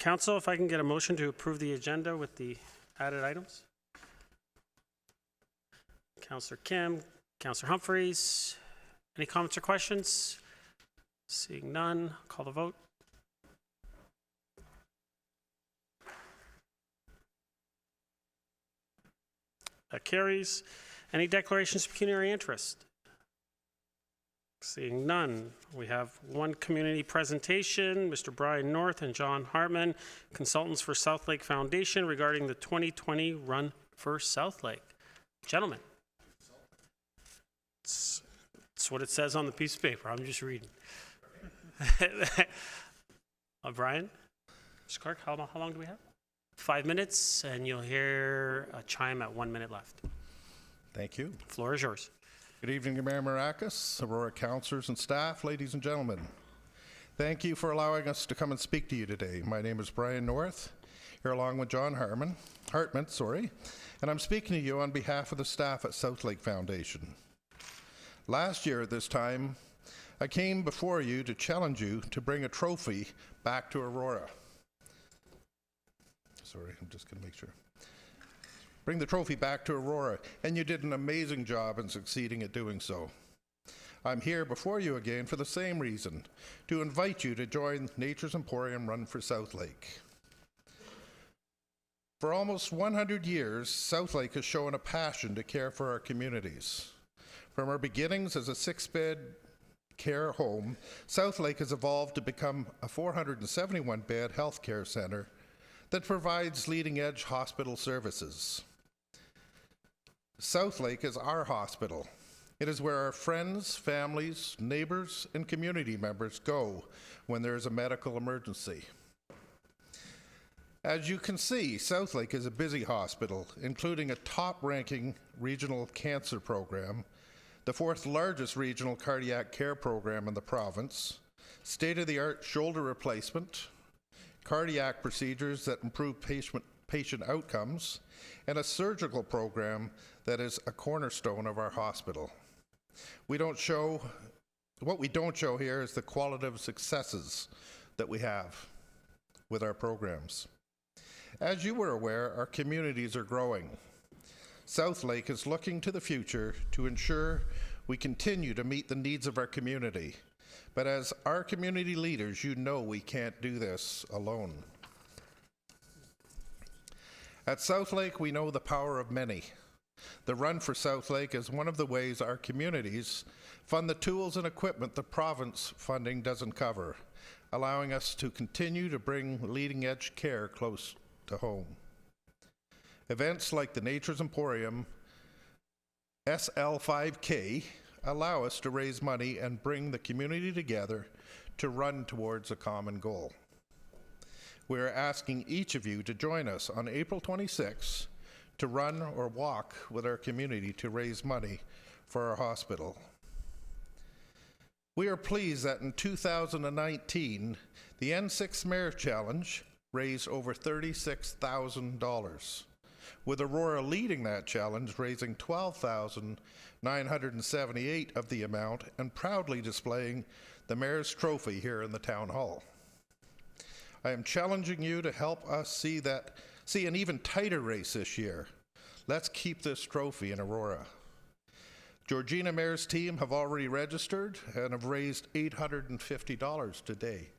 Council, if I can get a motion to approve the agenda with the added items. Councillor Kim, Councillor Humphreys, any comments or questions? Seeing none, call the vote. That carries. Any declarations of pecuniary interest? Seeing none, we have one community presentation. Mr. Brian North and John Hartman, consultants for Southlake Foundation, regarding the 2020 Run for Southlake. Gentlemen. It's what it says on the piece of paper. I'm just reading. Brian, Mr. Clark, how long do we have? 5 minutes, and you'll hear a chime at 1 minute left. Thank you. The floor is yours. Good evening, Mayor Maracas, Aurora councillors and staff, ladies and gentlemen. Thank you for allowing us to come and speak to you today. My name is Brian North, here along with John Hartman, and I'm speaking to you on behalf of the staff at Southlake Foundation. Last year at this time, I came before you to challenge you to bring a trophy back to Aurora. Sorry, I'm just going to make sure. Bring the trophy back to Aurora, and you did an amazing job in succeeding at doing so. I'm here before you again for the same reason, to invite you to join Nature's Emporium Run for Southlake. For almost 100 years, Southlake has shown a passion to care for our communities. From our beginnings as a 6-bed care home, Southlake has evolved to become a 471-bed healthcare center that provides leading-edge hospital services. Southlake is our hospital. It is where our friends, families, neighbors, and community members go when there is a medical emergency. As you can see, Southlake is a busy hospital, including a top-ranking regional cancer program, the 4th largest regional cardiac care program in the province, state-of-the-art shoulder replacement, cardiac procedures that improve patient outcomes, and a surgical program that is a cornerstone of our hospital. What we don't show here is the qualitative successes that we have with our programs. As you were aware, our communities are growing. Southlake is looking to the future to ensure we continue to meet the needs of our community. But as our community leaders, you know we can't do this alone. At Southlake, we know the power of many. The Run for Southlake is one of the ways our communities fund the tools and equipment the province funding doesn't cover, allowing us to continue to bring leading-edge care close to home. Events like the Nature's Emporium SL5K allow us to raise money and bring the community together to run towards a common goal. We are asking each of you to join us on April 26th to run or walk with our community to raise money for our hospital. We are pleased that in 2019, the N6 Mayor Challenge raised over $36,000, with Aurora leading that challenge, raising $12,978 of the amount and proudly displaying the Mayor's Trophy here in the Town Hall. I am challenging you to help us see an even tighter race this year. Let's keep this trophy in Aurora. Georgina Mayor's team have already registered and have raised $850 today,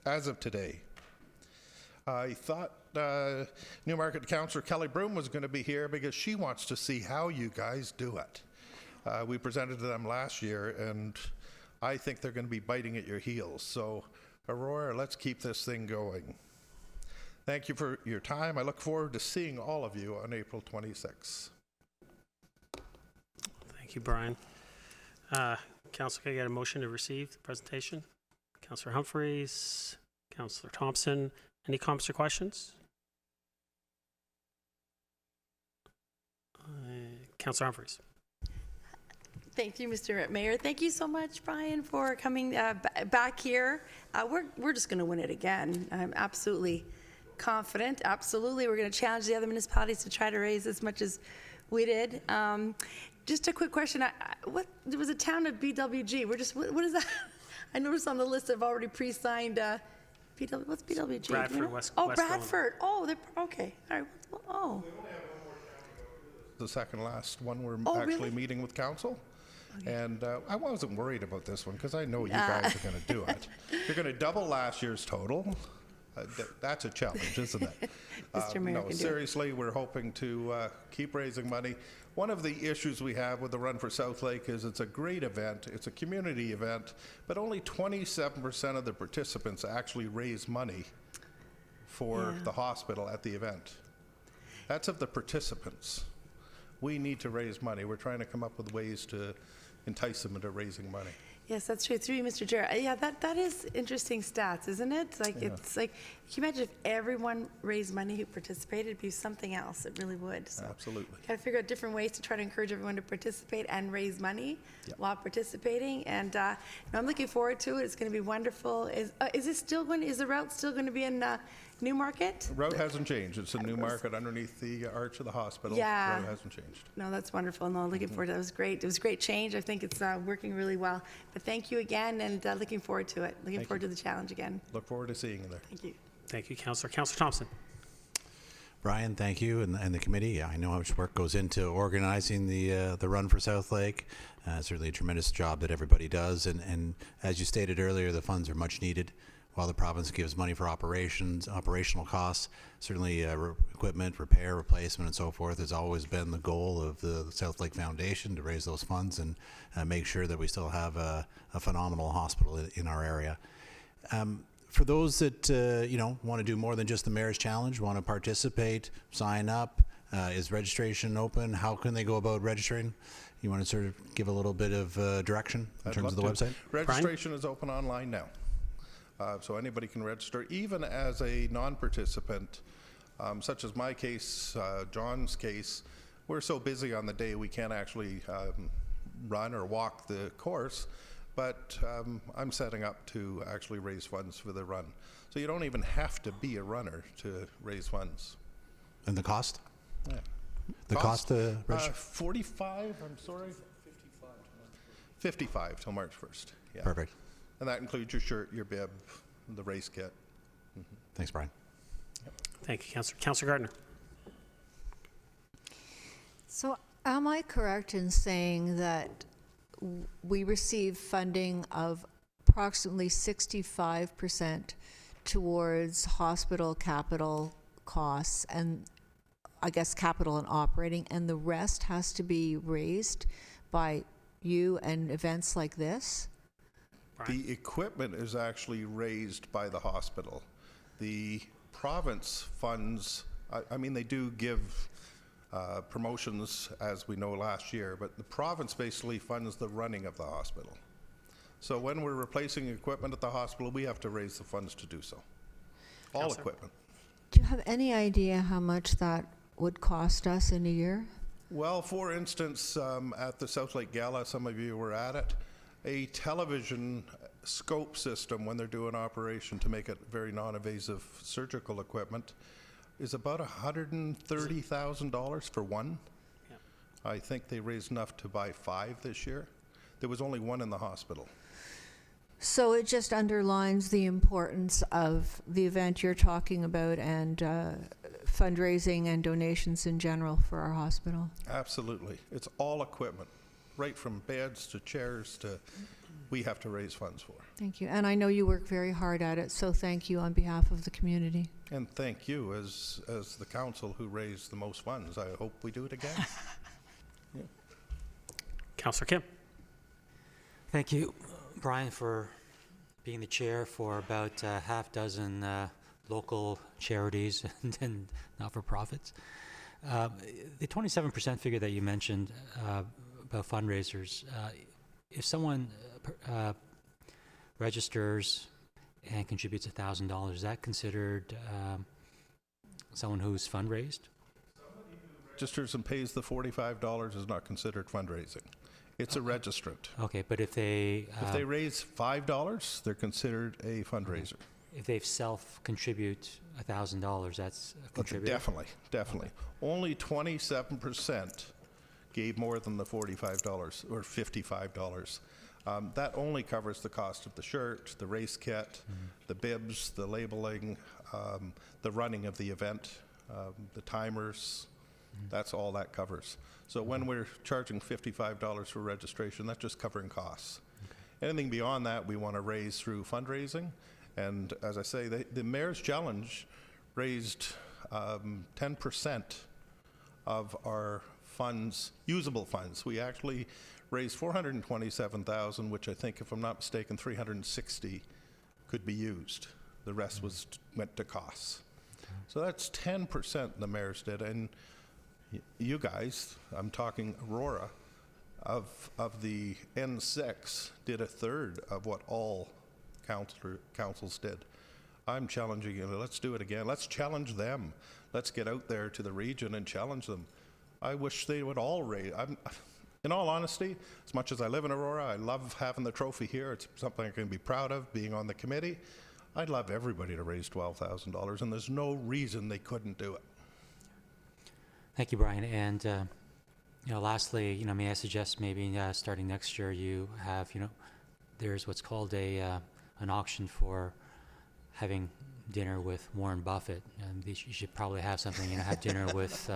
as of today. I thought Newmarket Councillor Kelly Broom was going to be here because she wants to see how you guys do it. We presented to them last year, and I think they're going to be biting at your heels. So, Aurora, let's keep this thing going. Thank you for your time. I look forward to seeing all of you on April 26th. Thank you, Brian. Council, can I get a motion to receive the presentation? Councillor Humphreys, Councillor Thompson, any comments or questions? Councillor Humphreys. Thank you, Mr. Mayor. Thank you so much, Brian, for coming back here. We're just going to win it again. I'm absolutely confident. Absolutely. We're going to challenge the other municipalities to try to raise as much as we did. Just a quick question. There was a town of BWG. What is that? I noticed on the list of already pre-signed what's BWG? Do we Bradford, know? West Oh, Illinois. Bradford. Oh, they're, okay. All right. Well, oh, The second last one, we're Oh, actually really? meeting with council. And I wasn't worried about this one because I know you guys are going to do it. You're going to double last year's total. That's a challenge, isn't it? Mr. Mayor No, can do it. seriously, we're hoping to keep raising money. One of the issues we have with the Run for Southlake is it's a great event. It's a community event, but only 27% of the participants actually raise money for Yeah. the hospital at the event. That's of the participants. We need to raise money. We're trying to come up with ways to entice them into raising money. Yes, that's true. Through you, Mr. Chair. Yeah, that is interesting stats, isn't it? It's like, can you imagine if everyone raised money who participated? It'd be something else. It really would. So Absolutely. got to figure out different ways to try to encourage everyone to participate and raise money while participating. And I'm looking forward to it. It's going to be wonderful. Is the route still going to be in Newmarket? Route hasn't changed. It's a new market underneath the arch of the hospital. Yeah. Route hasn't changed. No, that's wonderful. No, looking forward to it. That was great. It was a great change. I think it's working really well. But thank you again, and looking forward to it. Looking forward to the challenge again. Look forward to seeing you there. Thank you. Thank you, Councillor. Councillor Thompson. Brian, thank you, and the committee. I know how much work goes into organizing the Run for Southlake. Certainly a tremendous job that everybody does, and as you stated earlier, the funds are much needed. While the province gives money for operational costs, certainly equipment, repair, replacement, and so forth has always been the goal of the Southlake Foundation, to raise those funds and make sure that we still have a phenomenal hospital in our area. For those that want to do more than just the Mayor's Challenge, want to participate, sign up, is registration open? How can they go about registering? You want to sort of give a little bit of direction in I'd terms of the love to. website? Registration is open online now. So anybody can register, even as a non-participant, such as my case, John's case. We're so busy on the day we can't actually run or walk the course, but I'm setting up to actually raise funds for the run. So you don't even have to be a runner to raise funds. And the cost? Yeah. The cost to register? 45, I'm sorry? 55 till March 1st, yeah. Perfect. And that includes your shirt, your bib, the race kit. Thanks, Brian. Thank you, Councillor. Councillor Gardner. So am I correct in saying that we receive funding of approximately 65% towards hospital capital costs, and I guess capital and operating, and the rest has to be raised by you and events like this? The equipment is actually raised by the hospital. The province funds, I mean, they do give promotions, as we know last year, but the province basically funds the running of the hospital. So when we're replacing equipment at the hospital, we have to raise the funds to do so. All Councillor. equipment. Do you have any idea how much that would cost us in a year? Well, for instance, at the Southlake Gala, some of you were at it, a television scope system when they're doing operation to make it very non-invasive surgical equipment is about $130,000 for one. Yeah. I think they raised enough to buy 5 this year. There was only one in the hospital. So it just underlines the importance of the event you're talking about and fundraising and donations in general for our hospital. Absolutely. It's all equipment, right from beds to chairs to we have to raise funds for. Thank you. And I know you work very hard at it, so thank you on behalf of the community. And thank you as the council who raised the most funds. I hope we do it again. Councillor Kim. Thank you, Brian, for being the chair for about half dozen local charities and not-for-profits. The 27% figure that you mentioned about fundraisers, if someone registers and contributes $1,000, is that considered someone who's fundraised? Registers and pays the $45 is not considered fundraising. It's a registrant. Okay, but if they raise $5, they're considered a fundraiser. if they self-contribute $1,000, that's a contributor? Definitely. Only 27% gave more than the $45 or $55. That only covers the cost of the shirt, the race kit, the bibs, the labeling, the running of the event, the timers. That's all that covers. So when we're charging $55 for registration, that's just covering costs. Anything beyond that, we want to raise through fundraising. And as I say, the Mayor's Challenge raised 10% of our funds, usable funds. We actually raised $427,000, which I think, if I'm not mistaken, $360 could be used. The rest went to costs. So that's 10% the mayors did. And you guys, I'm talking Aurora, of the N6 did a third of what all councils did. I'm challenging you. Let's do it again. Let's challenge them. Let's get out there to the region and challenge them. I wish they would all raise. In all honesty, as much as I live in Aurora, I love having the trophy here. It's something I can be proud of, being on the committee. I'd love everybody to raise $12,000, and there's no reason they couldn't do it. Thank you, Brian. And lastly, may I suggest maybe starting next year you have, there's what's called an auction for having dinner with Warren Buffett. And you should probably have something, have dinner with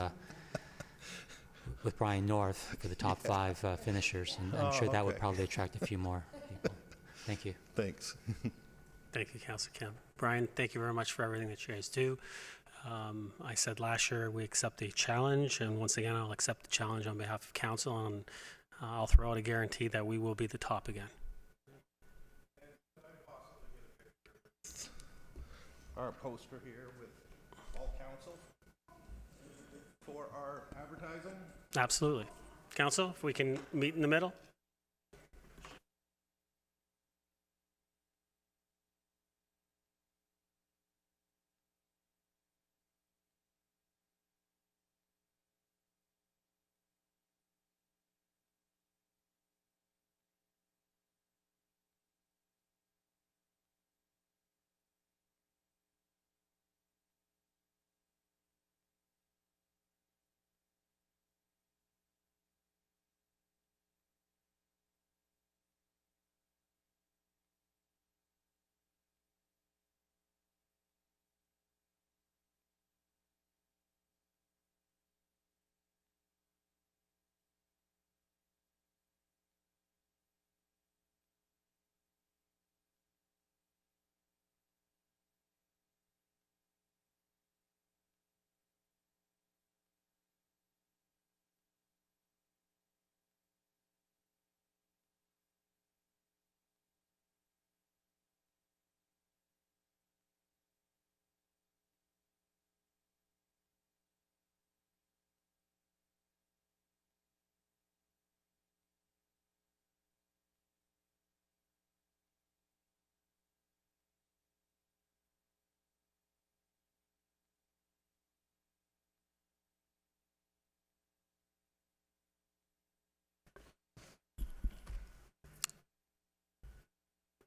Brian North for the top 5 finishers. And I'm sure that would probably attract a few more people. Thank you. Thanks. Thank you, Councillor Kim. Brian, thank you very much for everything that you guys do. I said last year we accept the challenge, and once again I'll accept the challenge on behalf of council, and I'll throw out a guarantee that we will be the top again. Our poster here with all council for our advertising. Absolutely. Council, if we can meet in the middle.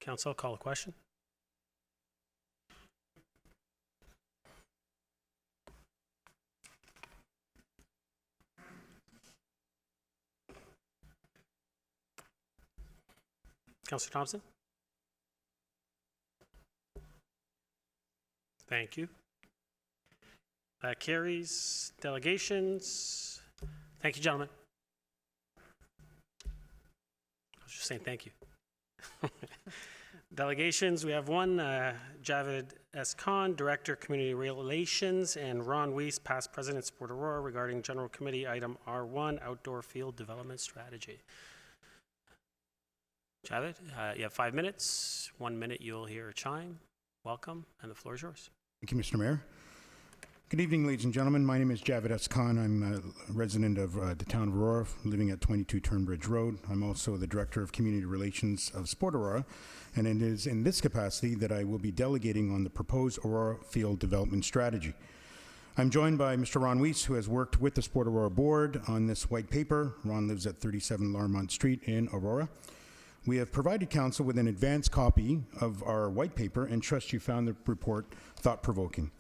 Council, call a question. Councillor Thompson? Thank you. That carries. Delegations. Thank you, gentlemen. I was just saying thank you. Delegations, we have one, Javed S. Khan, Director, Community Relations, and Ron Weiss, past President, Sport Aurora, regarding General Committee Item R1, Outdoor Field Development Strategy. Javed, you have 5 minutes. 1 minute, you'll hear a chime. Welcome, and the floor is yours. Thank you, Mr. Mayor. Good evening, ladies and gentlemen. My name is Javed S. Khan. I'm a resident of the town of Aurora, living at 22 Turnbridge Road. I'm also the Director of Community Relations of Sport Aurora, and it is in this capacity that I will be delegating on the proposed Aurora Field Development Strategy. I'm joined by Mr. Ron Weiss, who has worked with the Sport Aurora Board on this white paper. Ron lives at 37 Larmont Street in Aurora. We have provided Council with an advance copy of our white paper and trust you found the report thought-provoking.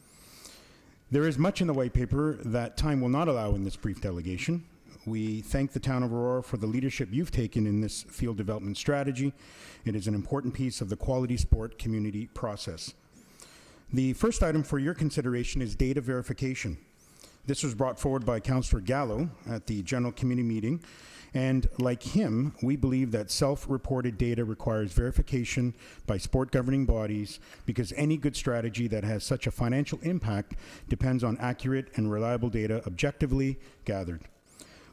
There is much in the white paper that time will not allow in this brief delegation. We thank the town of Aurora for the leadership you've taken in this field development strategy. It is an important piece of the quality sport community process. The first item for your consideration is data verification. This was brought forward by Councillor Gallo at the general committee meeting, and like him, we believe that self-reported data requires verification by sport governing bodies because any good strategy that has such a financial impact depends on accurate and reliable data objectively gathered.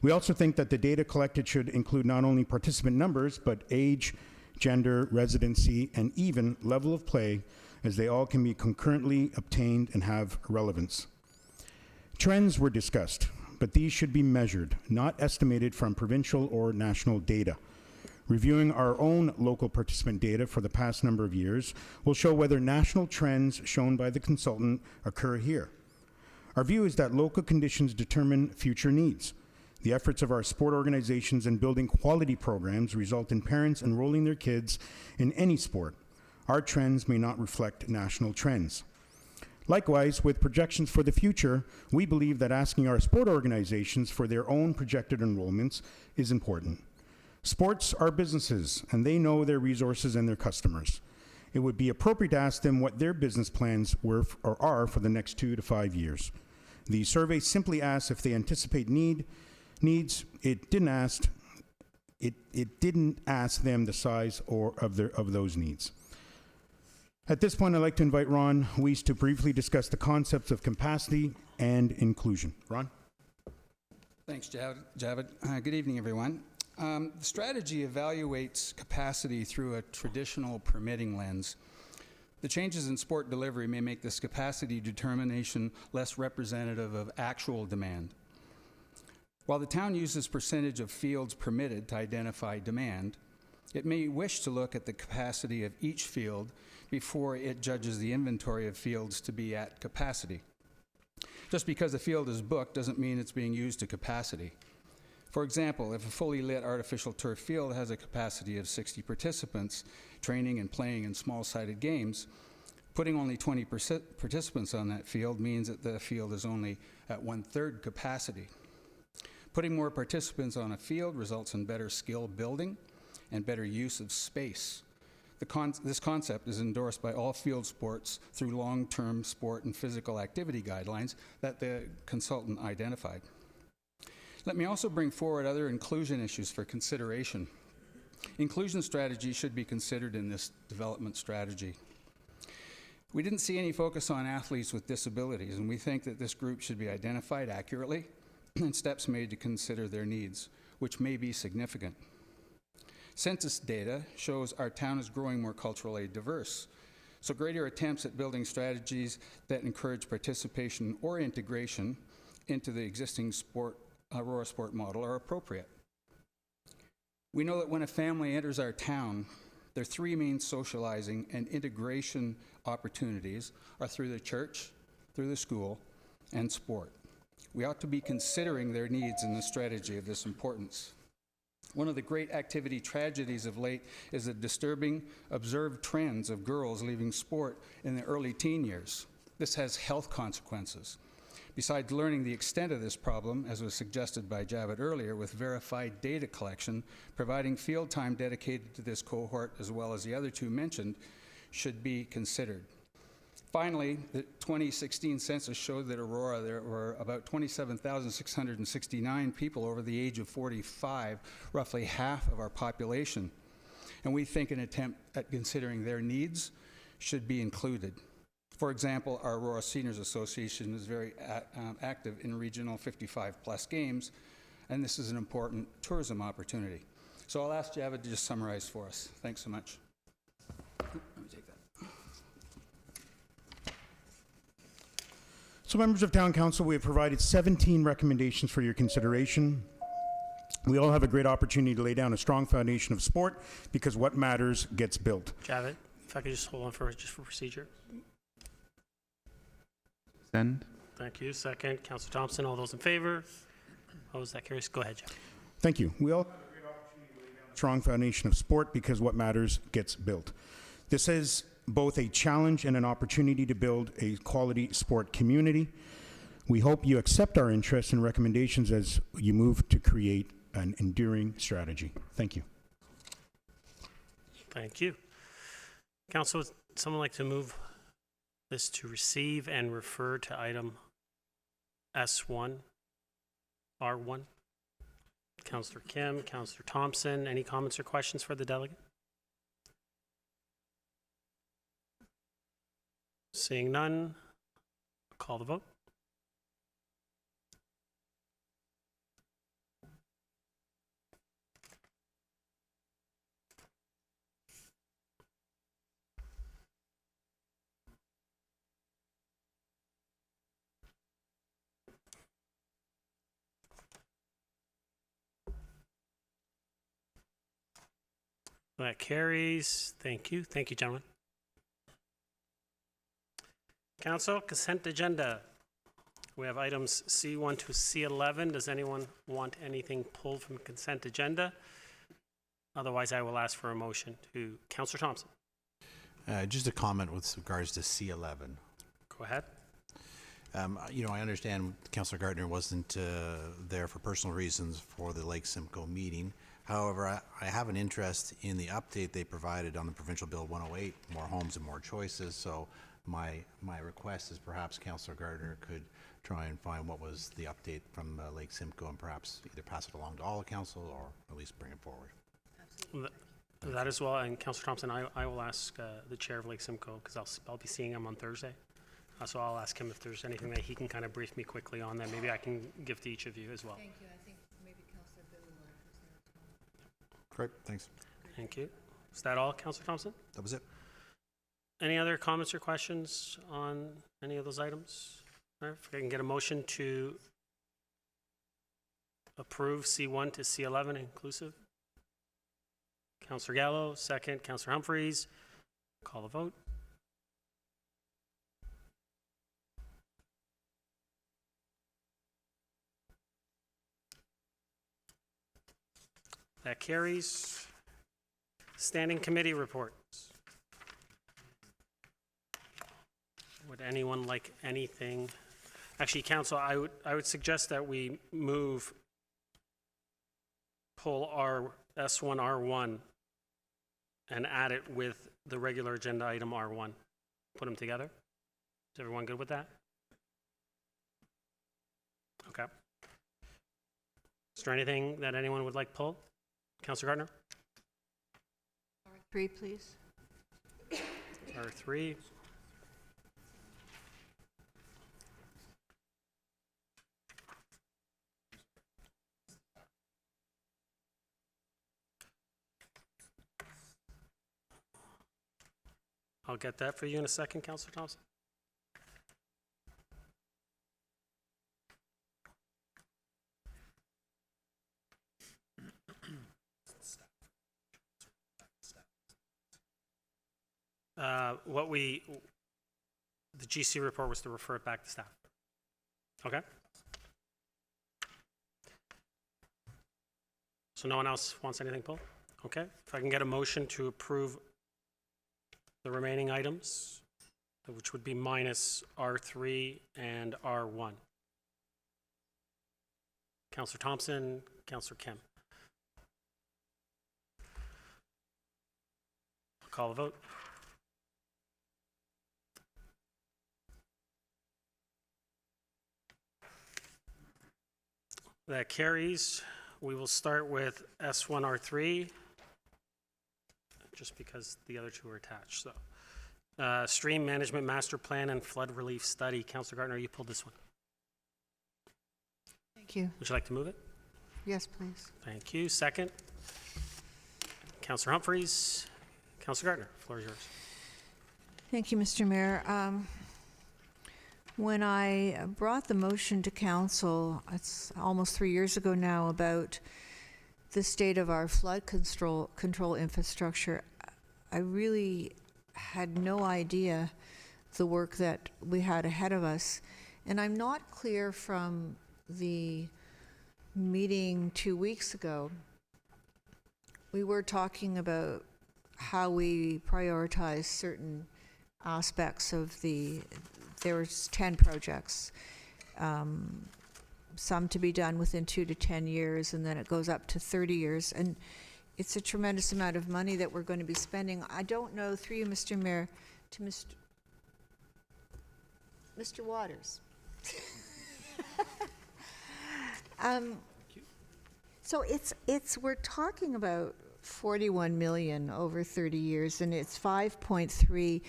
We also think that the data collected should include not only participant numbers, but age, gender, residency, and even level of play, as they all can be concurrently obtained and have relevance. Trends were discussed, but these should be measured, not estimated from provincial or national data. Reviewing our own local participant data for the past number of years will show whether national trends shown by the consultant occur here. Our view is that local conditions determine future needs. The efforts of our sport organizations in building quality programs result in parents enrolling their kids in any sport. Our trends may not reflect national trends. Likewise, with projections for the future, we believe that asking our sport organizations for their own projected enrollments is important. Sports are businesses, and they know their resources and their customers. It would be appropriate to ask them what their business plans were or are for the next 2 to 5 years. The survey simply asks if they anticipate needs. It didn't ask them the size of those needs. At this point, I'd like to invite Ron Weiss to briefly discuss the concepts of capacity and inclusion. Ron? Thanks, Javid. Good evening, everyone. The strategy evaluates capacity through a traditional permitting lens. The changes in sport delivery may make this capacity determination less representative of actual demand. While the town uses percentage of fields permitted to identify demand, it may wish to look at the capacity of each field before it judges the inventory of fields to be at capacity. Just because a field is booked doesn't mean it's being used to capacity. For example, if a fully lit artificial turf field has a capacity of 60 participants training and playing in small-sided games, putting only 20 participants on that field means that the field is only at 1/3 capacity. Putting more participants on a field results in better skill building and better use of space. This concept is endorsed by all field sports through long-term sport and physical activity guidelines that the consultant identified. Let me also bring forward other inclusion issues for consideration. Inclusion strategies should be considered in this development strategy. We didn't see any focus on athletes with disabilities, and we think that this group should be identified accurately and steps made to consider their needs, which may be significant. Census data shows our town is growing more culturally diverse, so greater attempts at building strategies that encourage participation or integration into the existing Aurora sport model are appropriate. We know that when a family enters our town, their 3 main socializing and integration opportunities are through the church, through the school, and sport. We ought to be considering their needs in the strategy of this importance. One of the great activity tragedies of late is the disturbing observed trends of girls leaving sport in the early teen years. This has health consequences. Besides learning the extent of this problem, as was suggested by Javid earlier, with verified data collection, providing field time dedicated to this cohort, as well as the other 2 mentioned, should be considered. Finally, the 2016 census showed that Aurora, there were about 27,669 people over the age of 45, roughly half of our population. And we think an attempt at considering their needs should be included. For example, our Aurora Seniors Association is very active in regional 55-plus games, and this is an important tourism opportunity. So I'll ask Javid to just summarize for us. Thanks so much. Let me take that. So members of Town Council, we have provided 17 recommendations for your consideration. We all have a great opportunity to lay down a strong foundation of sport because what matters gets built. Javid, if I could just hold on for procedure. Send. Thank you. Second, Councillor Thompson. All those in favor? Opposed? That carries. Go ahead, Javid. Thank you. We all have a great opportunity to lay down a strong foundation of sport because what matters gets built. This is both a challenge and an opportunity to build a quality sport community. We hope you accept our interests and recommendations as you move to create an enduring strategy. Thank you. Thank you. Council, would someone like to move this to receive and refer to item S1, R1? Councillor Kim, Councillor Thompson, any comments or questions for the delegate? Seeing none, call the vote. That carries. Thank you. Thank you, gentlemen. Council, consent agenda. We have items C1 to C11. Does anyone want anything pulled from consent agenda? Otherwise, I will ask for a motion to Councillor Thompson. Just a comment with regards to C11. Go ahead. I understand Councillor Gardner wasn't there for personal reasons for the Lake Simcoe meeting. However, I have an interest in the update they provided on the Provincial Bill 108, more homes and more choices. So my request is perhaps Councillor Gardner could try and find what was the update from Lake Simcoe and perhaps either pass it along to all of council or at least bring it forward. That as well, and Councillor Thompson, I will ask the chair of Lake Simcoe, because I'll be seeing him on Thursday. So I'll ask him if there's anything that he can kind of brief me quickly on that maybe I can give to each of you as well. Thank you. I think maybe Councillor Billy will present. Great, thanks. Thank you. Is that all, Councillor Thompson? That was it. Any other comments or questions on any of those items? All right, if I can get a motion to approve C1 to C11 inclusive. Councillor Gallo, second. Councillor Humphreys. Call the vote. That carries. Standing committee reports. Would anyone like anything? Actually, Council, I would suggest that we pull our S1 R1 and add it with the regular agenda item R1. Put them together. Is everyone good with that? Okay. Is there anything that anyone would like pulled? Councillor Gardner? R3, please. R3. I'll get that for you in a second, Councillor Thompson. The GC report was to refer it back to staff. Okay. So no one else wants anything pulled? Okay. If I can get a motion to approve the remaining items, which would be minus R3 and R1. Councillor Thompson, Councillor Kim. I'll call the vote. That carries. We will start with S1R3, just because the other two are attached. So, Stream Management Master Plan and Flood Relief Study. Councillor Gardner, you pulled this one. Thank you. Would you like to move it? Yes, please. Thank you. Second. Councillor Humphreys. Councillor Gardner, floor is yours. Thank you, Mr. Mayor. When I brought the motion to council, it's almost 3 years ago now, about the state of our flood control infrastructure, I really had no idea the work that we had ahead of us. And I'm not clear from the meeting 2 weeks ago. We were talking about how we prioritize certain aspects of there was 10 projects. some to be done within 2 to 10 years, and then it goes up to 30 years. And it's a tremendous amount of money that we're going to be spending. I don't know, through you, Mr. Mayor, to Mr. Waters. So we're talking about 41 million over 30 years, and it's 5.3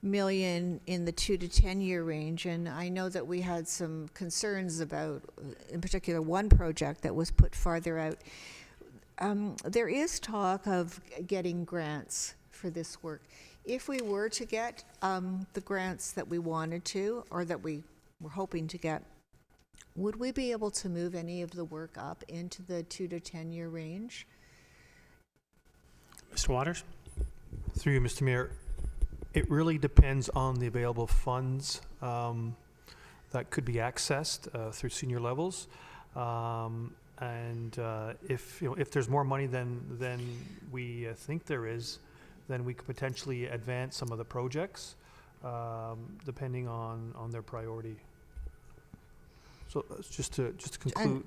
million in the 2 to 10 year range. And I know that we had some concerns about, in particular, one project that was put farther out. There is talk of getting grants for this work. If we were to get the grants that we wanted to, or that we were hoping to get, would we be able to move any of the work up into the 2 to 10 year range? Mr. Waters? Through you, Mr. Mayor, it really depends on the available funds that could be accessed through senior levels. If there's more money than we think there is, then we could potentially advance some of the projects depending on their priority. So just to conclude,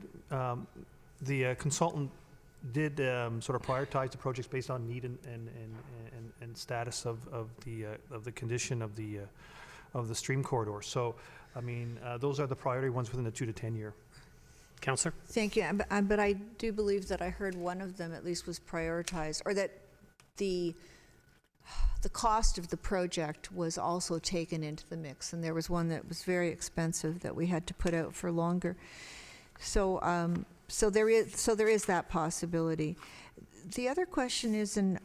the consultant did sort of prioritize the projects based on need and status of the condition of the stream corridor. So, I mean, those are the priority ones within the 2 to 10 year. Councillor? Thank you. But I do believe that I heard one of them at least was prioritized, or that the cost of the project was also taken into the mix, and there was one that was very expensive that we had to put out for longer. So there is that possibility. The other question is, and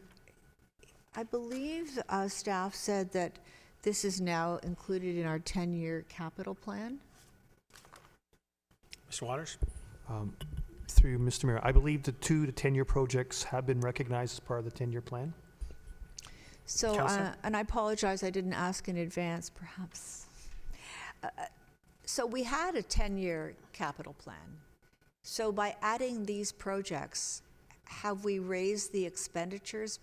I believe staff said that this is now included in our 10-year capital plan. Mr. Waters? Through Mr. Mayor, I believe the 2 to 10 year projects have been recognized as part of the 10-year plan. So, Counselor? and I apologize, I didn't ask in advance, perhaps. So we had a 10-year capital plan. So by adding these projects, have we raised the expenditures?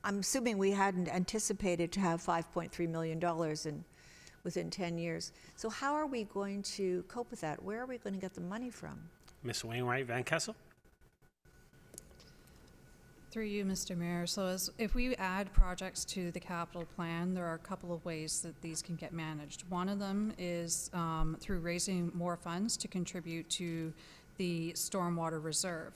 I'm assuming we hadn't anticipated to have $5.3 million within 10 years. So how are we going to cope with that? Where are we going to get the money from? Ms. Wainwright Van Kessel? Through you, Mr. Mayor. So if we add projects to the capital plan, there are a couple of ways that these can get managed. One of them is through raising more funds to contribute to the stormwater reserve.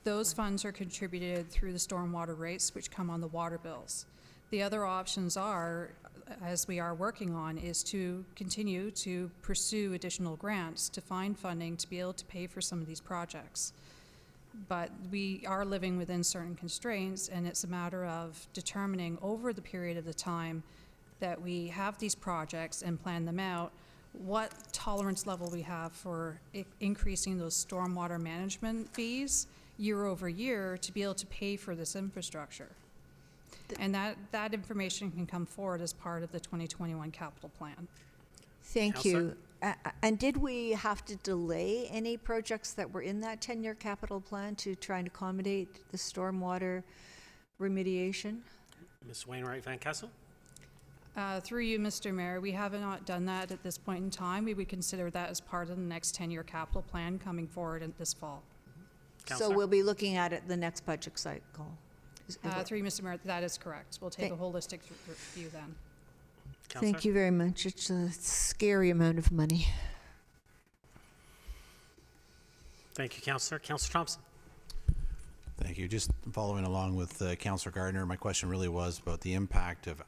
Those funds are contributed through the stormwater rates, which come on the water bills. The other options are, as we are working on, is to continue to pursue additional grants to find funding to be able to pay for some of these projects. But we are living within certain constraints, and it's a matter of determining over the period of the time that we have these projects and plan them out, what tolerance level we have for increasing those stormwater management fees year over year to be able to pay for this infrastructure. And that information can come forward as part of the 2021 capital plan. Thank Counselor? you. And did we have to delay any projects that were in that 10-year capital plan to try and accommodate the stormwater remediation? Ms. Wainwright Van Kessel? Through you, Mr. Mayor, we have not done that at this point in time. We would consider that as part of the next 10-year capital plan coming forward this fall. So Counselor? we'll be looking at it the next budget cycle. Through you, Mr. Mayor, that is correct. We'll take a holistic review then. Counselor? Thank you very much. It's a scary amount of money. Thank you, Councillor. Councillor Thompson? Thank you. Just following along with Councillor Gardner, my question really was about the impact of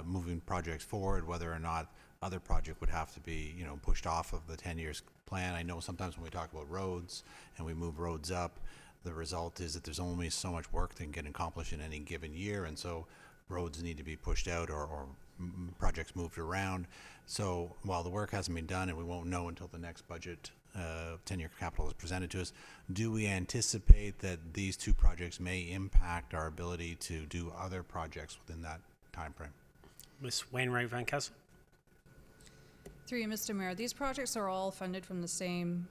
moving projects forward, whether or not other project would have to be, pushed off of the 10 years plan. I know sometimes when we talk about roads and we move roads up, the result is that there's only so much work that can get accomplished in any given year, and so roads need to be pushed out or projects moved around. So while the work hasn't been done and we won't know until the next budget 10-year capital is presented to us, do we anticipate that these two projects may impact our ability to do other projects within that time frame? Ms. Wainwright Van Kessel? Through you, Mr. Mayor, these projects are all funded from the same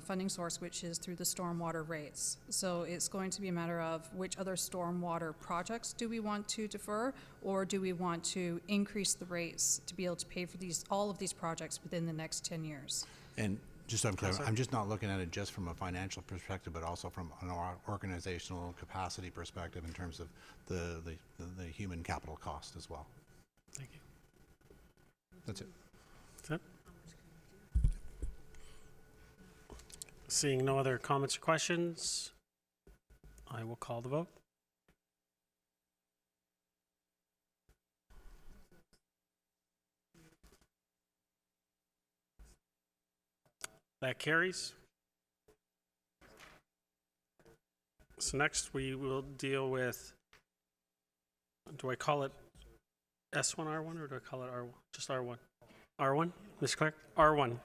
funding source, which is through the stormwater rates. So it's going to be a matter of which other stormwater projects do we want to defer, or do we want to increase the rates to be able to pay for all of these projects within the next 10 years? And just so I'm clear, I'm just not looking at it just from a financial perspective, but also from an organizational capacity perspective in terms of the human capital cost as well. Thank you. That's it. That's it. Seeing no other comments or questions, I will call the vote. That carries. So next we will deal with, do I call it S1R1 or do I call it R1? Just R1. R1, Ms. Clark? R1.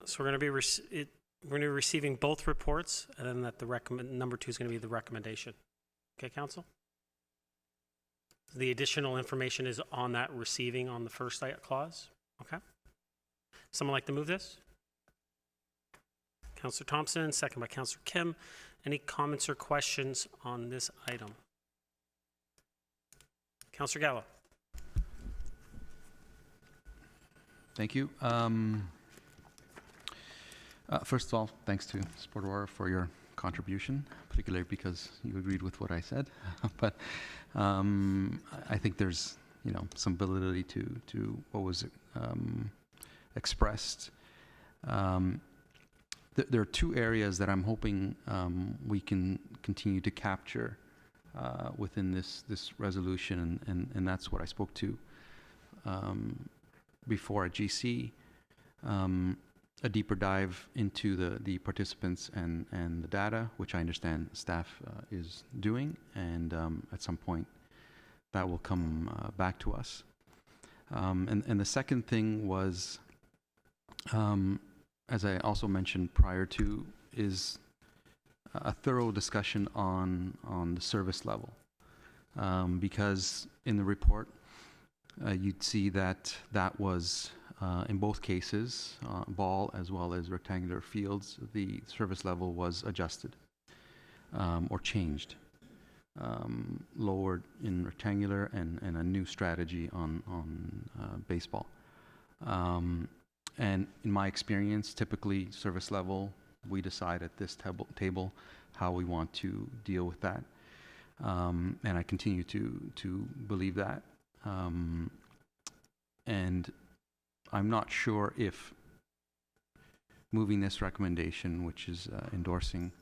So we're going to be receiving both reports, and then that the number 2 is going to be the recommendation. Okay, Council? The additional information is on that receiving on the first clause. Okay. Someone like to move this? Councillor Thompson, second by Councillor Kim. Any comments or questions on this item? Councillor Gallo. Thank you. First of all, thanks to Sport Aurora for your contribution, particularly because you agreed with what I said. But I think there's, some validity to what was expressed. There are 2 areas that I'm hoping we can continue to capture within this resolution, and that's what I spoke to before at GC. A deeper dive into the participants and the data, which I understand staff is doing, and at some point that will come back to us. And the second thing was, as I also mentioned prior to, is a thorough discussion on the service level, because in the report you'd see that was in both cases, ball as well as rectangular fields, the service level was adjusted or changed, lowered in rectangular, and a new strategy on baseball. And in my experience, typically service level, we decide at this table how we want to deal with that. And I continue to believe that. And I'm not sure if moving this recommendation, which is endorsing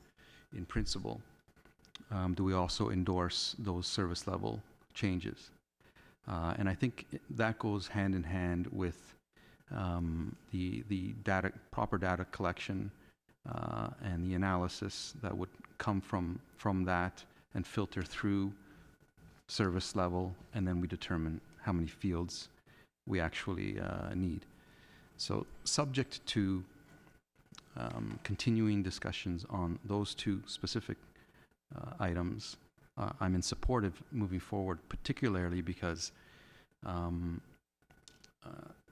in principle, do we also endorse those service level changes? And I think that goes hand in hand with the proper data collection and the analysis that would come from that and filter through service level, and then we determine how many fields we actually need. So subject to continuing discussions on those 2 specific items, I'm in support of moving forward, particularly because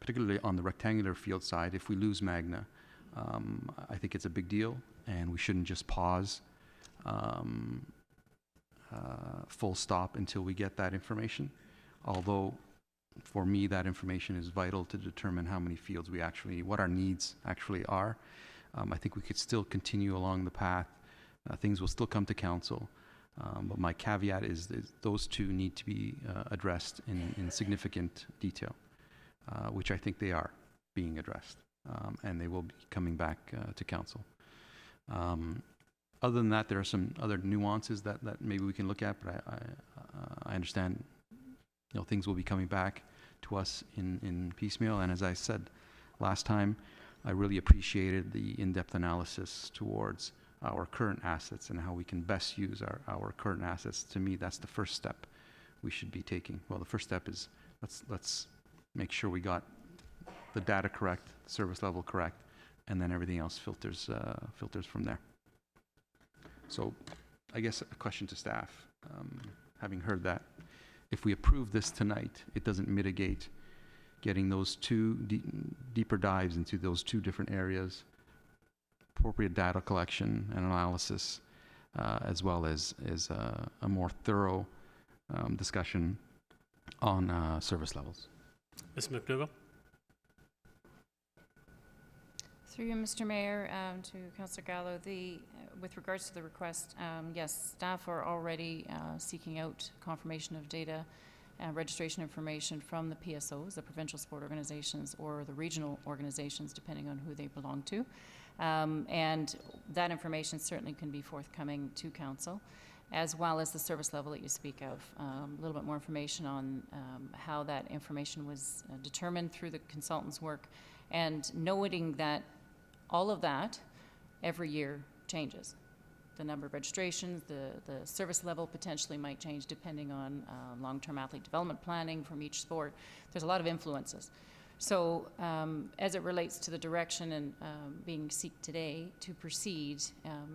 particularly on the rectangular field side, if we lose Magna, I think it's a big deal, and we shouldn't just pause full stop until we get that information. Although, for me, that information is vital to determine how many fields we actually need, what our needs actually are. I think we could still continue along the path. Things will still come to council. But my caveat is those 2 need to be addressed in significant detail, which I think they are being addressed, and they will be coming back to council. Other than that, there are some other nuances that maybe we can look at, but I understand things will be coming back to us in piecemeal. And as I said last time, I really appreciated the in-depth analysis towards our current assets and how we can best use our current assets. To me, that's the first step we should be taking. Well, the first step is let's make sure we got the data correct, the service level correct, and then everything else filters from there. So I guess a question to staff, having heard that, if we approve this tonight, it doesn't mitigate getting those deeper dives into those two different areas, appropriate data collection and analysis, as well as a more thorough discussion on service levels. Ms. McDougall? Through you, Mr. Mayor, to Councillor Gallo, with regards to the request, yes, staff are already seeking out confirmation of data and registration information from the PSOs, the provincial sport organizations, or the regional organizations, depending on who they belong to. And that information certainly can be forthcoming to council, as well as the service level that you speak of. A little bit more information on how that information was determined through the consultant's work, and noting that all of that every year changes. The number of registrations, the service level potentially might change depending on long-term athlete development planning from each sport. There's a lot of influences. So as it relates to the direction and being sought today to proceed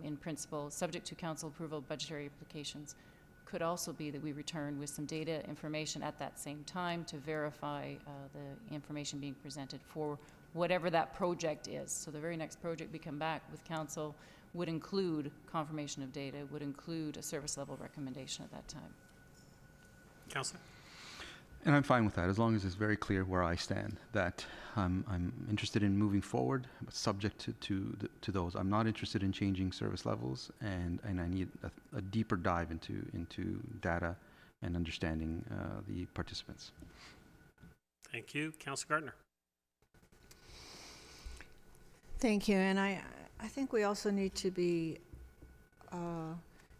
in principle, subject to council approval of budgetary applications, could also be that we return with some data information at that same time to verify the information being presented for whatever that project is. So the very next project we come back with council would include confirmation of data, would include a service level recommendation at that time. Councillor? And I'm fine with that, as long as it's very clear where I stand, that I'm interested in moving forward, but subject to those. I'm not interested in changing service levels, and I need a deeper dive into data and understanding the participants. Thank you. Councillor Gardner? Thank you, and I think we also need to be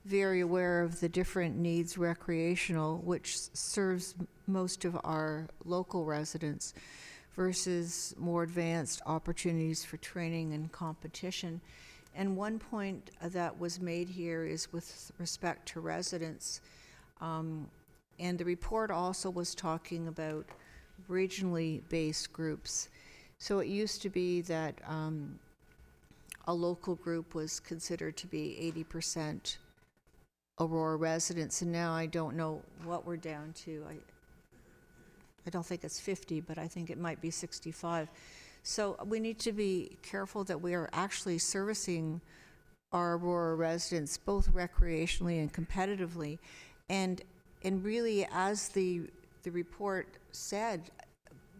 very aware of the different needs recreational, which serves most of our local residents, versus more advanced opportunities for training and competition. And one point that was made here is with respect to residents, and the report also was talking about regionally based groups. So it used to be that a local group was considered to be 80% Aurora residents, and now I don't know what we're down to. I don't think it's 50, but I think it might be 65. So we need to be careful that we are actually servicing our Aurora residents both recreationally and competitively, and really, as the report said,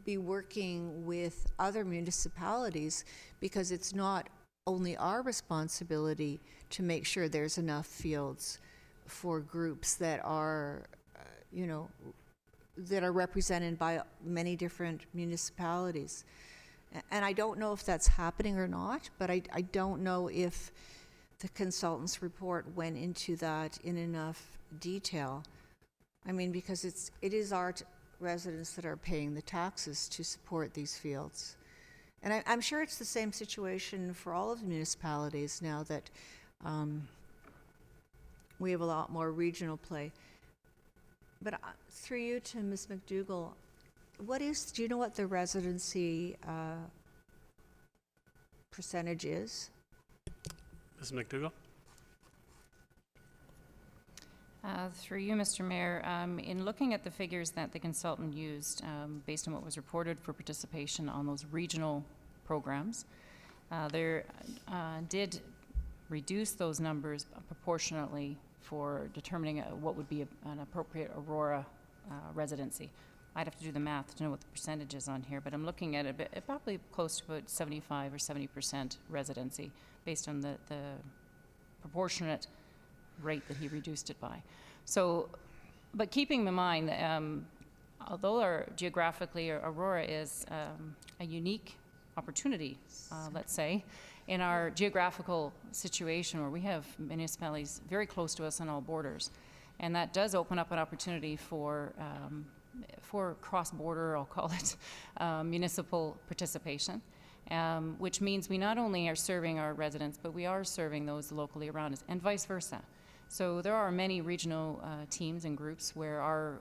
be working with other municipalities, because it's not only our responsibility to make sure there's enough fields for groups that are, that are represented by many different municipalities. And I don't know if that's happening or not, but I don't know if the consultant's report went into that in enough detail. I mean, because it is our residents that are paying the taxes to support these fields. And I'm sure it's the same situation for all of the municipalities now that we have a lot more regional play. But through you to Ms. McDougall, do you know what the residency percentage is? Ms. McDougall? Through you, Mr. Mayor, in looking at the figures that the consultant used, based on what was reported for participation on those regional programs, there did reduce those numbers proportionately for determining what would be an appropriate Aurora residency. I'd have to do the math to know what the percentage is on here, but I'm looking at it probably close to about 75 or 70% residency based on the proportionate rate that he reduced it by. So, but keeping in mind, although geographically Aurora is a unique opportunity, let's say, in our geographical situation where we have municipalities very close to us on all borders, and that does open up an opportunity for cross-border, I'll call it, municipal participation. Which means we not only are serving our residents, but we are serving those locally around us, and vice versa. So there are many regional teams and groups where our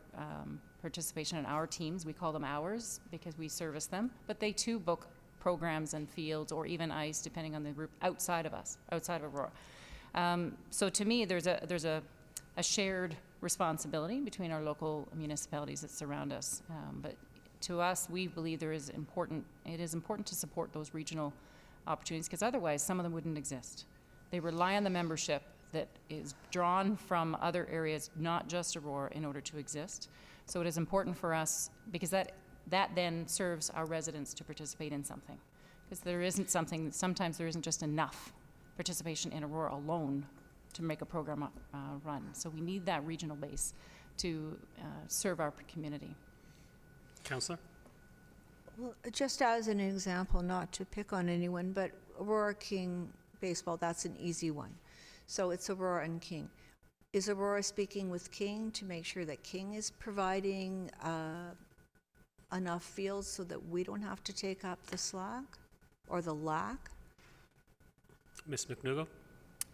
participation in our teams, we call them ours because we service them, but they too book programs and fields or even ice, depending on the group, outside of us, outside of Aurora. So to me, there's a shared responsibility between our local municipalities that surround us. But to us, we believe it is important to support those regional opportunities, because otherwise some of them wouldn't exist. They rely on the membership that is drawn from other areas, not just Aurora, in order to exist. So it is important for us, because that then serves our residents to participate in something. Because sometimes there isn't just enough participation in Aurora alone to make a program run. So we need that regional base to serve our community. Councillor? Well, just as an example, not to pick on anyone, but Aurora King baseball, that's an easy one. So it's Aurora and King. Is Aurora speaking with King to make sure that King is providing enough fields so that we don't have to take up the slack or the lack? Ms. McDougall?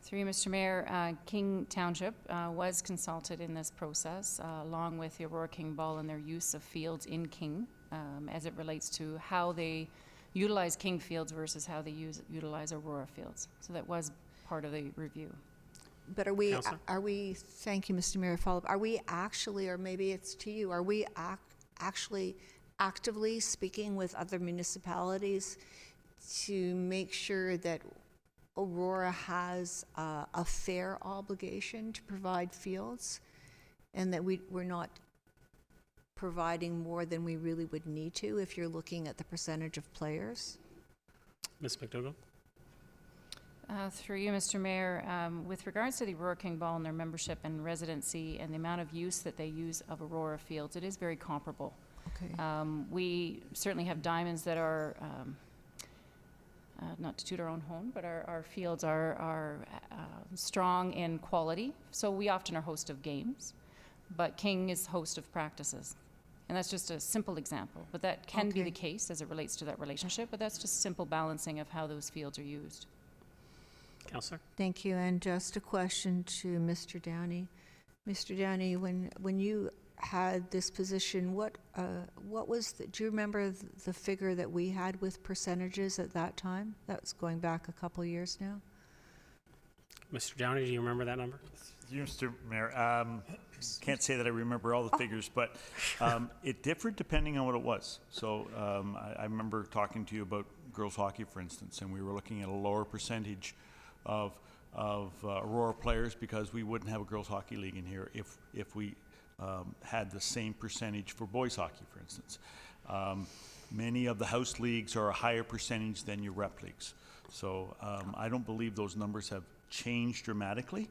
Through you, Mr. Mayor, King Township was consulted in this process, along with the Aurora King Ball and their use of fields in King, as it relates to how they utilize King fields versus how they utilize Aurora fields. So that was part of the review. But are we, thank you, Mr. Mayor, follow up, are we actually, or maybe it's to you, are we actually actively speaking with other municipalities to make sure that Aurora has a fair obligation to provide fields, and that we're not providing more than we really would need to if you're looking at the percentage of players? Ms. McDougall? Through you, Mr. Mayor, with regards to the Aurora King Ball and their membership and residency and the amount of use that they use of Aurora fields, it is very comparable. Okay. We certainly have diamonds that are, not to toot our own horn, but our fields are strong in quality. So we often are host of games, but King is host of practices. And that's just a simple example, but that can be the case as it relates to that relationship, but that's just simple balancing of how those fields are used. Councillor? Thank you, and just a question to Mr. Downey. Mr. Downey, when you had this position, what was do you remember the figure that we had with percentages at that time? That's going back a couple of years now. Mr. Downey, do you remember that number? You, Mr. Mayor, can't say that I remember all the figures, but it differed depending on what it was. So I remember talking to you about girls hockey, for instance, and we were looking at a lower percentage of Aurora players because we wouldn't have a girls hockey league in here if we had the same percentage for boys hockey, for instance. Many of the house leagues are a higher percentage than your rep leagues. So I don't believe those numbers have changed dramatically.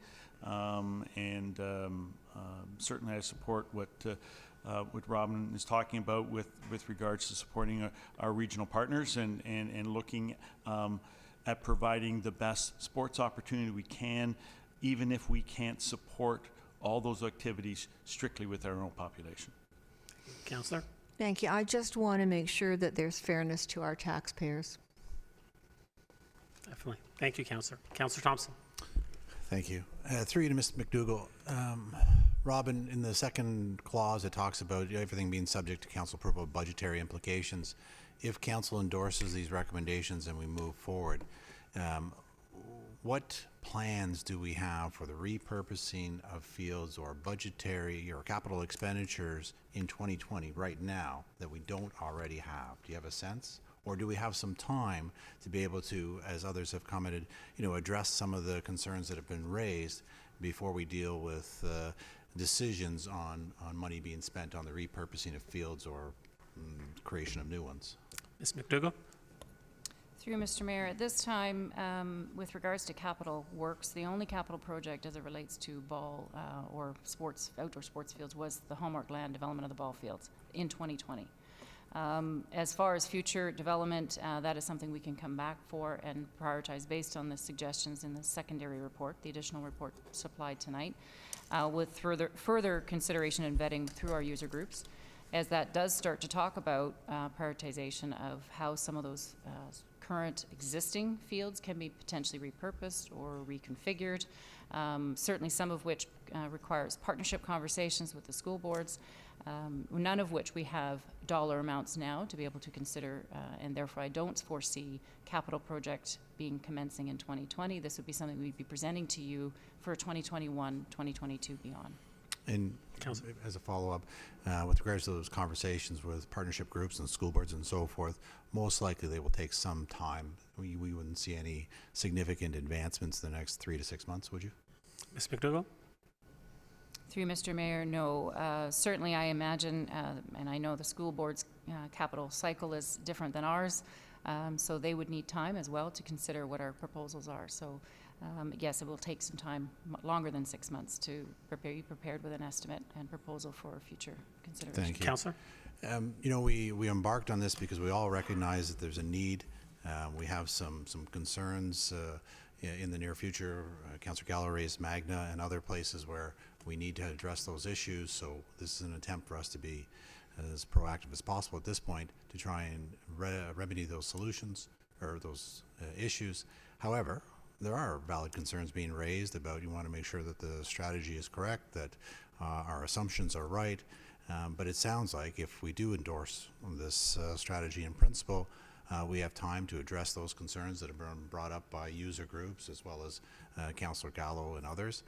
Certainly I support what Robin is talking about with regards to supporting our regional partners and looking at providing the best sports opportunity we can, even if we can't support all those activities strictly with our own population. Councillor? Thank you. I just want to make sure that there's fairness to our taxpayers. Definitely. Thank you, Councillor. Councillor Thompson? Thank you. Through you to Mr. McDougall. Robin, in the second clause, it talks about everything being subject to council approval of budgetary implications. If council endorses these recommendations and we move forward, what plans do we have for the repurposing of fields or budgetary or capital expenditures in 2020 right now that we don't already have? Do you have a sense? Or do we have some time to be able to, as others have commented, address some of the concerns that have been raised before we deal with decisions on money being spent on the repurposing of fields or creation of new ones? Ms. McDougall? Through Mr. Mayor, at this time, with regards to capital works, the only capital project as it relates to ball or outdoor sports fields was the Hallmark land development of the ball fields in 2020. As far as future development, that is something we can come back for and prioritize based on the suggestions in the secondary report, the additional report supplied tonight, with further consideration and vetting through our user groups, as that does start to talk about prioritization of how some of those current existing fields can be potentially repurposed or reconfigured, certainly some of which requires partnership conversations with the school boards, none of which we have dollar amounts now to be able to consider, and therefore I don't foresee capital project being commencing in 2020. This would be something we'd be presenting to you for 2021, 2022 beyond. And Councillor. as a follow-up, with regards to those conversations with partnership groups and school boards and so forth, most likely they will take some time. We wouldn't see any significant advancements in the next 3 to 6 months, would you? Ms. McDougall? Through Mr. Mayor, no. Certainly, I imagine, and I know the school board's capital cycle is different than ours, so they would need time as well to consider what our proposals are. So, yes, it will take some time, longer than 6 months, to be prepared with an estimate and proposal for future consideration. Thank you. Councillor? You know, we embarked on this because we all recognize that there's a need. We have some concerns in the near future. Councillor Gallo raised Magna and other places where we need to address those issues. So this is an attempt for us to be as proactive as possible at this point to try and remedy those solutions or those issues. However, there are valid concerns being raised about you want to make sure that the strategy is correct, that our assumptions are right. But it sounds like if we do endorse this strategy in principle, we have time to address those concerns that have been brought up by user groups as well as Councillor Gallo and others.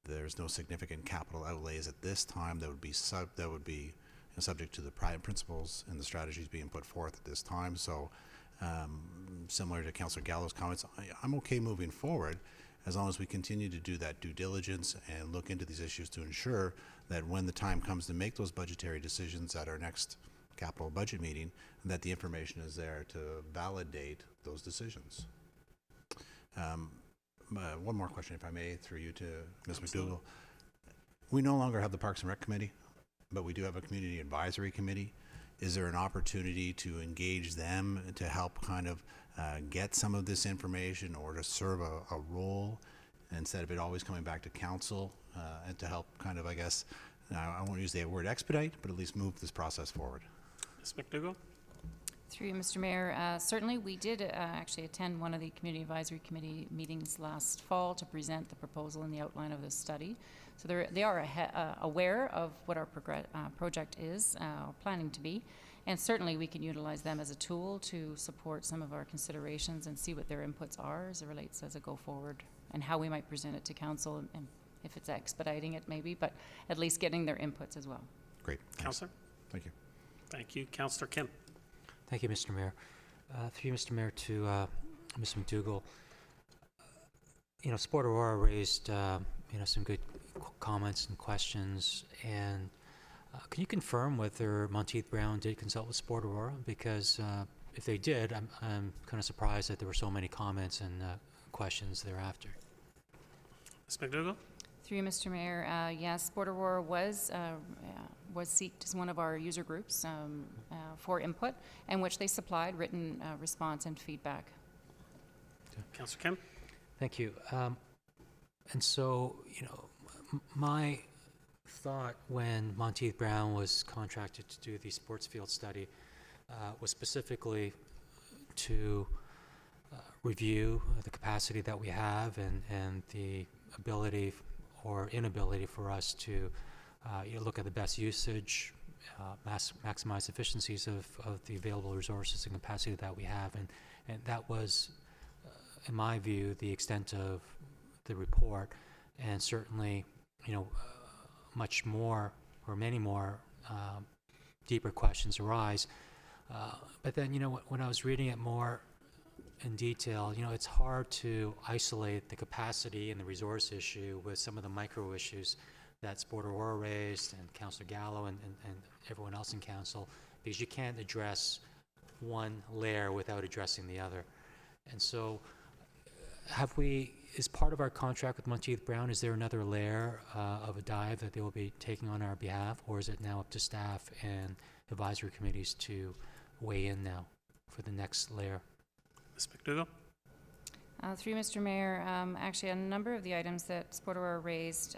There's no significant capital outlays at this time that would be subject to the private principles and the strategies being put forth at this time. So similar to Councillor Gallo's comments, I'm okay moving forward as long as we continue to do that due diligence and look into these issues to ensure that when the time comes to make those budgetary decisions at our next capital budget meeting, that the information is there to validate those decisions. One more question, if I may, through you to Ms. McDougall. We no longer have the Parks and Rec Committee, but we do have a Community Advisory Committee. Is there an opportunity to engage them to help kind of get some of this information or to serve a role instead of it always coming back to council and to help kind of, I guess, I won't use the word expedite, but at least move this process forward? Ms. McDougall? Through you, Mr. Mayor, certainly we did actually attend one of the Community Advisory Committee meetings last fall to present the proposal and the outline of the study. So they are aware of what our project is, planning to be, and certainly we can utilize them as a tool to support some of our considerations and see what their inputs are as it relates as a go forward and how we might present it to council and if it's expediting it maybe, but at least getting their inputs as well. Great. Councillor? Thank you. Thank you. Councillor Kim? Thank you, Mr. Mayor. Through you, Mr. Mayor, to Ms. McDougall. You know, Sport Aurora raised some good comments and questions, and can you confirm whether Monteith Brown did consult with Sport Aurora? Because if they did, I'm kind of surprised that there were so many comments and questions thereafter. Ms. McDougall? Through you, Mr. Mayor, yes, Sport Aurora was seeked as one of our user groups for input, in which they supplied written response and feedback. Councillor Kim? Thank you. And so, you know, my thought when Monteith Brown was contracted to do the sports field study was specifically to review the capacity that we have and the ability or inability for us to look at the best usage, maximize efficiencies of the available resources and capacity that we have. And that was, in my view, the extent of the report. And certainly, you know, much more or many more deeper questions arise. But then, you know, when I was reading it more in detail, you know, it's hard to isolate the capacity and the resource issue with some of the micro issues that Sport Aurora raised and Councillor Gallo and everyone else in council, because you can't address one layer without addressing the other. And so is part of our contract with Monteith Brown, is there another layer of a dive that they will be taking on our behalf, or is it now up to staff and advisory committees to weigh in now for the next layer? Ms. McDougall? Through Mr. Mayor, actually a number of the items that Sport Aurora raised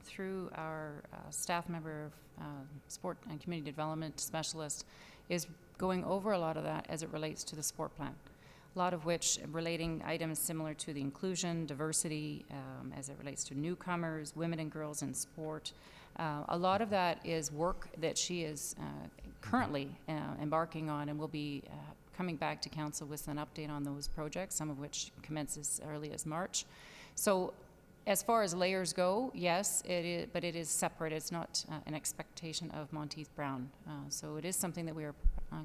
through our staff member of Sport and Community Development Specialist is going over a lot of that as it relates to the sport plan. A lot of which relating items similar to the inclusion, diversity, as it relates to newcomers, women and girls in sport. A lot of that is work that she is currently embarking on and will be coming back to council with an update on those projects, some of which commence as early as March. So As far as layers go, yes, it is, but it is separate. It's not an expectation of Monteith Brown. So it is something that we are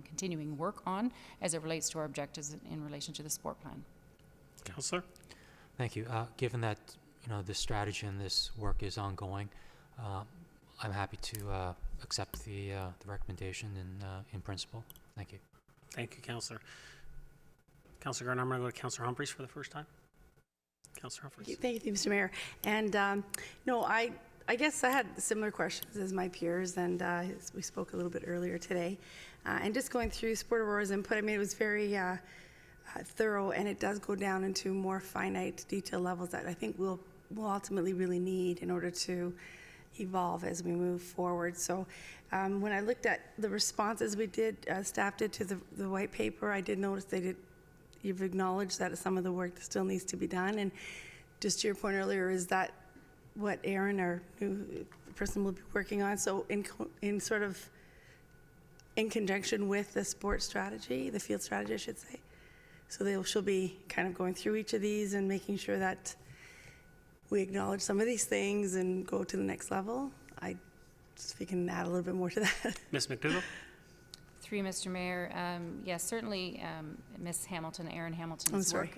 continuing work on as it relates to our objectives in relation to the sport plan. Councillor? Thank you. Given that, this strategy and this work is ongoing, I'm happy to accept the recommendation in principle. Thank you. Thank you, Councillor. Councillor Gardner, I'm going to go to Councillor Humphreys for the first time. Councillor Humphreys. Thank you, Mr. Mayor. And no, I guess I had similar questions as my peers, and we spoke a little bit earlier today. And just going through Sport Aurora's input, I mean, it was very thorough, and it does go down into more finite detail levels that I think we'll ultimately really need in order to evolve as we move forward. So when I looked at the responses staff did to the white paper, I did notice you've acknowledged that some of the work still needs to be done. And just to your point earlier, is that what Aaron, our new person, will be working on? So in conjunction with the sports strategy, the field strategy, I should say. So she'll be kind of going through each of these and making sure that we acknowledge some of these things and go to the next level. If you can add a little bit more to that. Ms. McDougall? Through you, Mr. Mayor, yes, certainly Ms. Hamilton, Erin Hamilton's work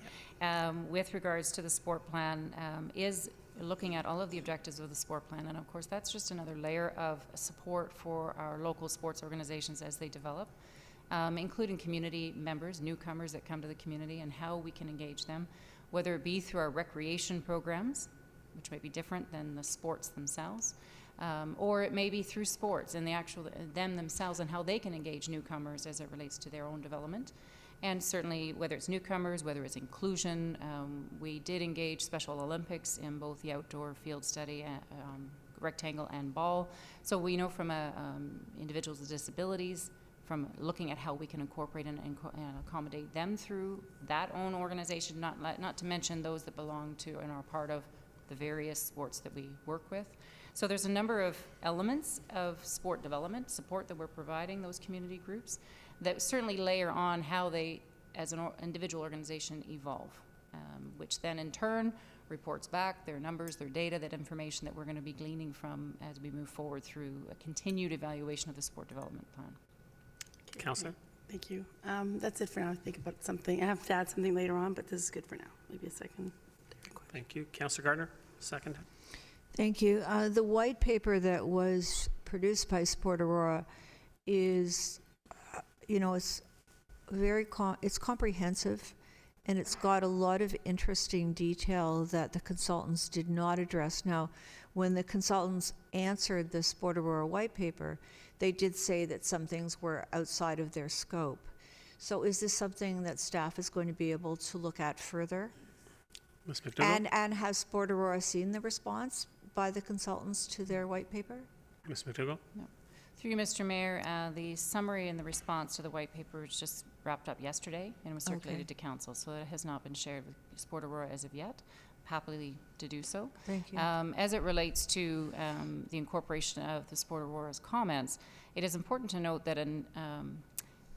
with regards to the sport plan is looking at all of the objectives of the sport plan. And of course, that's just another layer of support for our local sports organizations as they develop, including community members, newcomers that come to the community, and how we can engage them, whether it be through our recreation programs, which might be different than the sports themselves, or it may be through sports and them themselves and how they can engage newcomers as it relates to their own development. And certainly whether it's newcomers, whether it's inclusion, we did engage Special Olympics in both the outdoor field study, rectangle and ball. So we know from individuals with disabilities, from looking at how we can incorporate and accommodate them through that own organization, not to mention those that belong to and are part of the various sports that we work with. So there's a number of elements of sport development support that we're providing those community groups that certainly layer on how they, as an individual organization, evolve, which then in turn reports back their numbers, their data, that information that we're going to be gleaning from as we move forward through a continued evaluation of the sport development plan. Councillor? Thank you. That's it for now. I think about something. I have to add something later on, but this is good for now. Maybe a second. Thank you. Councillor Gardner, second. Thank you. The white paper that was produced by Sport Aurora is, it's it's comprehensive, and it's got a lot of interesting detail that the consultants did not address. Now, when the consultants answered the Sport Aurora white paper, they did say that some things were outside of their scope. So is this something that staff is going to be able to look at further? Ms. McDougall? And has Sport Aurora seen the response by the consultants to their white paper? Ms. McDougall? No. Through you, Mr. Mayor, the summary and the response to the white paper was just wrapped up yesterday and was circulated to council, so it has not been shared with Sport Aurora as of yet. Happily to do so. Thank you. As it relates to the incorporation of the Sport Aurora's comments, it is important to note that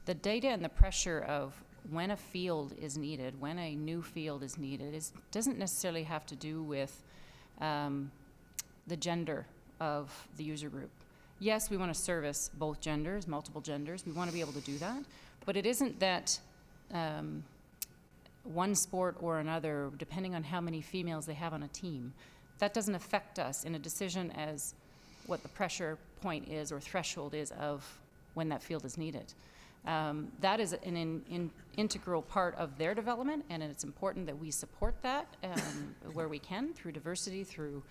the data and the pressure of when a field is needed, when a new field is needed, doesn't necessarily have to do with the gender of the user group. Yes, we want to service both genders, multiple genders. We want to be able to do that. But it isn't that one sport or another, depending on how many females they have on a team, that doesn't affect us in a decision as what the pressure point is or threshold is of when that field is needed. That is an integral part of their development, and it's important that we support that where we can, through diversity, through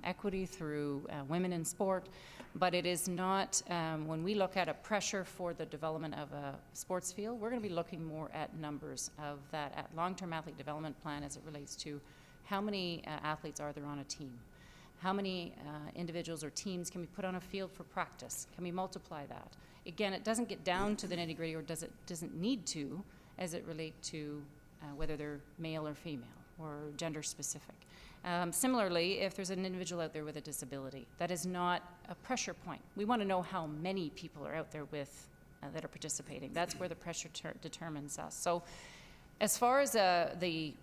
equity, through women in sport. But it is not, when we look at a pressure for the development of a sports field, we're going to be looking more at numbers of that long-term athlete development plan as it relates to how many athletes are there on a team. How many individuals or teams can we put on a field for practice? Can we multiply that? Again, it doesn't get down to the nitty-gritty, or doesn't need to, as it relates to whether they're male or female or gender specific. Similarly, if there's an individual out there with a disability, that is not a pressure point. We want to know how many people are out there with that are participating. That's where the pressure determines us. So as far as the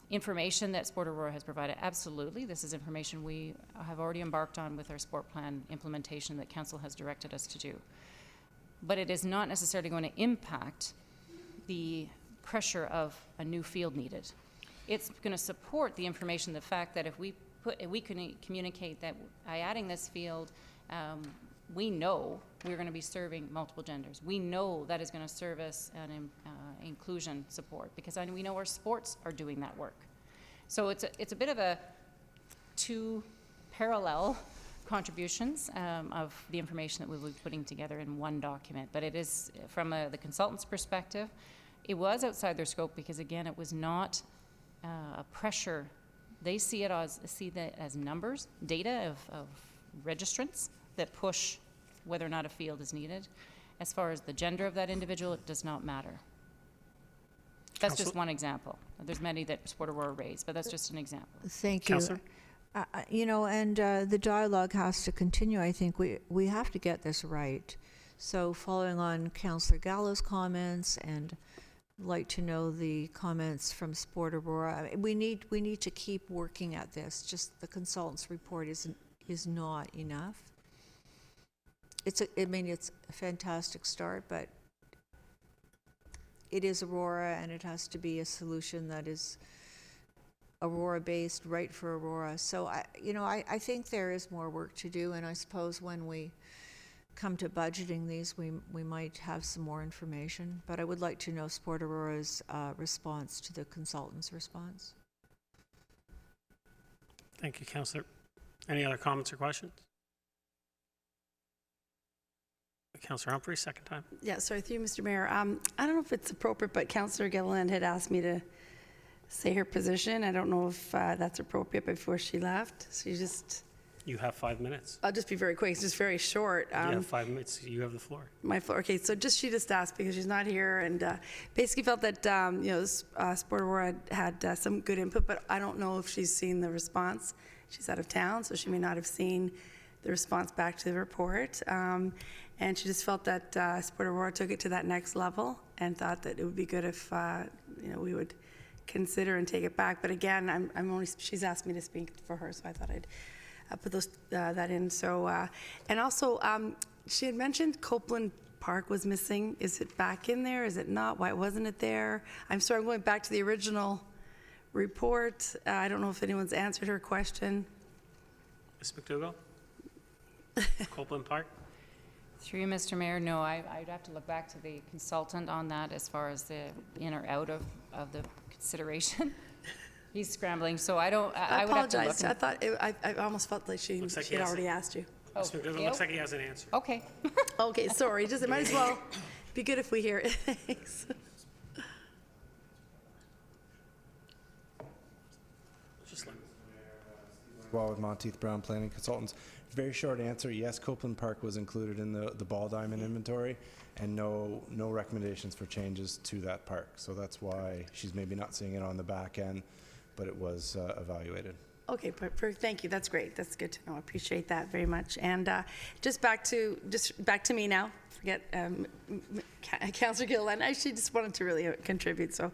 information that Sport Aurora has provided? Absolutely. This is information we have already embarked on with our sport plan implementation that Council has directed us to do. But it is not necessarily going to impact the pressure of a new field needed. It's going to support the information, the fact that if we can communicate that by adding this field, we know we're going to be serving multiple genders. We know that is going to serve us an inclusion support, because we know our sports are doing that work. So it's a bit of a two parallel contributions of the information that we will be putting together in one document. But it is, from the consultant's perspective, it was outside their scope because, again, it was not a pressure. They see that as numbers, data of registrants that push whether or not a field is needed. As far as the gender of that individual, it does not matter. That's just one example. There's many that Sport Aurora raised, but that's just an example. Thank you. Councillor? The dialogue has to continue. I think we have to get this right. So following on Councillor Gallo's comments, and I'd like to know the comments from Sport Aurora. We need to keep working at this. Just the consultant's report is not enough. It's a fantastic start, but it is Aurora, and it has to be a solution that is Aurora-based, right for Aurora. So I think there is more work to do, and I suppose when we come to budgeting these, we might have some more information. But I would like to know Sport Aurora's response to the consultant's response. Thank you, Councillor. Any other comments or questions? Councillor Humphrey, second time. Yeah, sorry, through you, Mr. Mayor. I don't know if it's appropriate, but Councillor Gilliland had asked me to say her position. I don't know if that's appropriate before she left. So You have 5 minutes. I'll just be very quick. It's just very short. You have 5 minutes. You have the floor. My floor. Okay, so she just asked because she's not here, and basically felt that Sport Aurora had some good input, but I don't know if she's seen the response. She's out of town, so she may not have seen the response back to the report. And she just felt that Sport Aurora took it to that next level and thought that it would be good if we would consider and take it back. But again, she's asked me to speak for her, so I thought I'd put that in. So and also she had mentioned Copeland Park was missing. Is it back in there? Is it not? Why wasn't it there? I'm sorry, I'm going back to the original report. I don't know if anyone's answered her question. Ms. McDougall? Copeland Park? Through you, Mr. Mayor, no, I'd have to look back to the consultant on that as far as the in or out of the consideration. He's scrambling, so I don't. I would have to look. I thought I almost felt like she had already asked you. Ms. McDougall, looks like he has an answer. Okay. Okay, sorry. Just it might as well be good if we hear it. Thanks. Just let me. Well, with Monteith Brown Planning Consultants. Very short answer, yes, Copeland Park was included in the ball diamond inventory, and no recommendations for changes to that park. So that's why she's maybe not seeing it on the back end, but it was evaluated. Okay, perfect. Thank you. That's great. That's good to know. I appreciate that very much. And just back to me now. Forget Councillor Gilliland. I actually just wanted to really contribute. So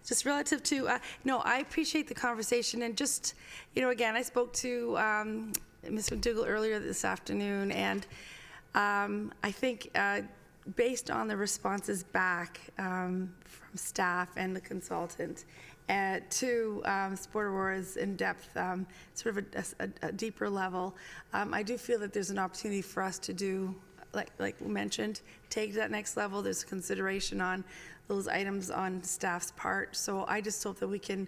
just relative to, no, I appreciate the conversation. And just, again, I spoke to Ms. McDougall earlier this afternoon, and I think based on the responses back from staff and the consultant to Sport Aurora's in-depth, sort of a deeper level, I do feel that there's an opportunity for us to do, like we mentioned, take to that next level. There's consideration on those items on staff's part. So I just hope that we can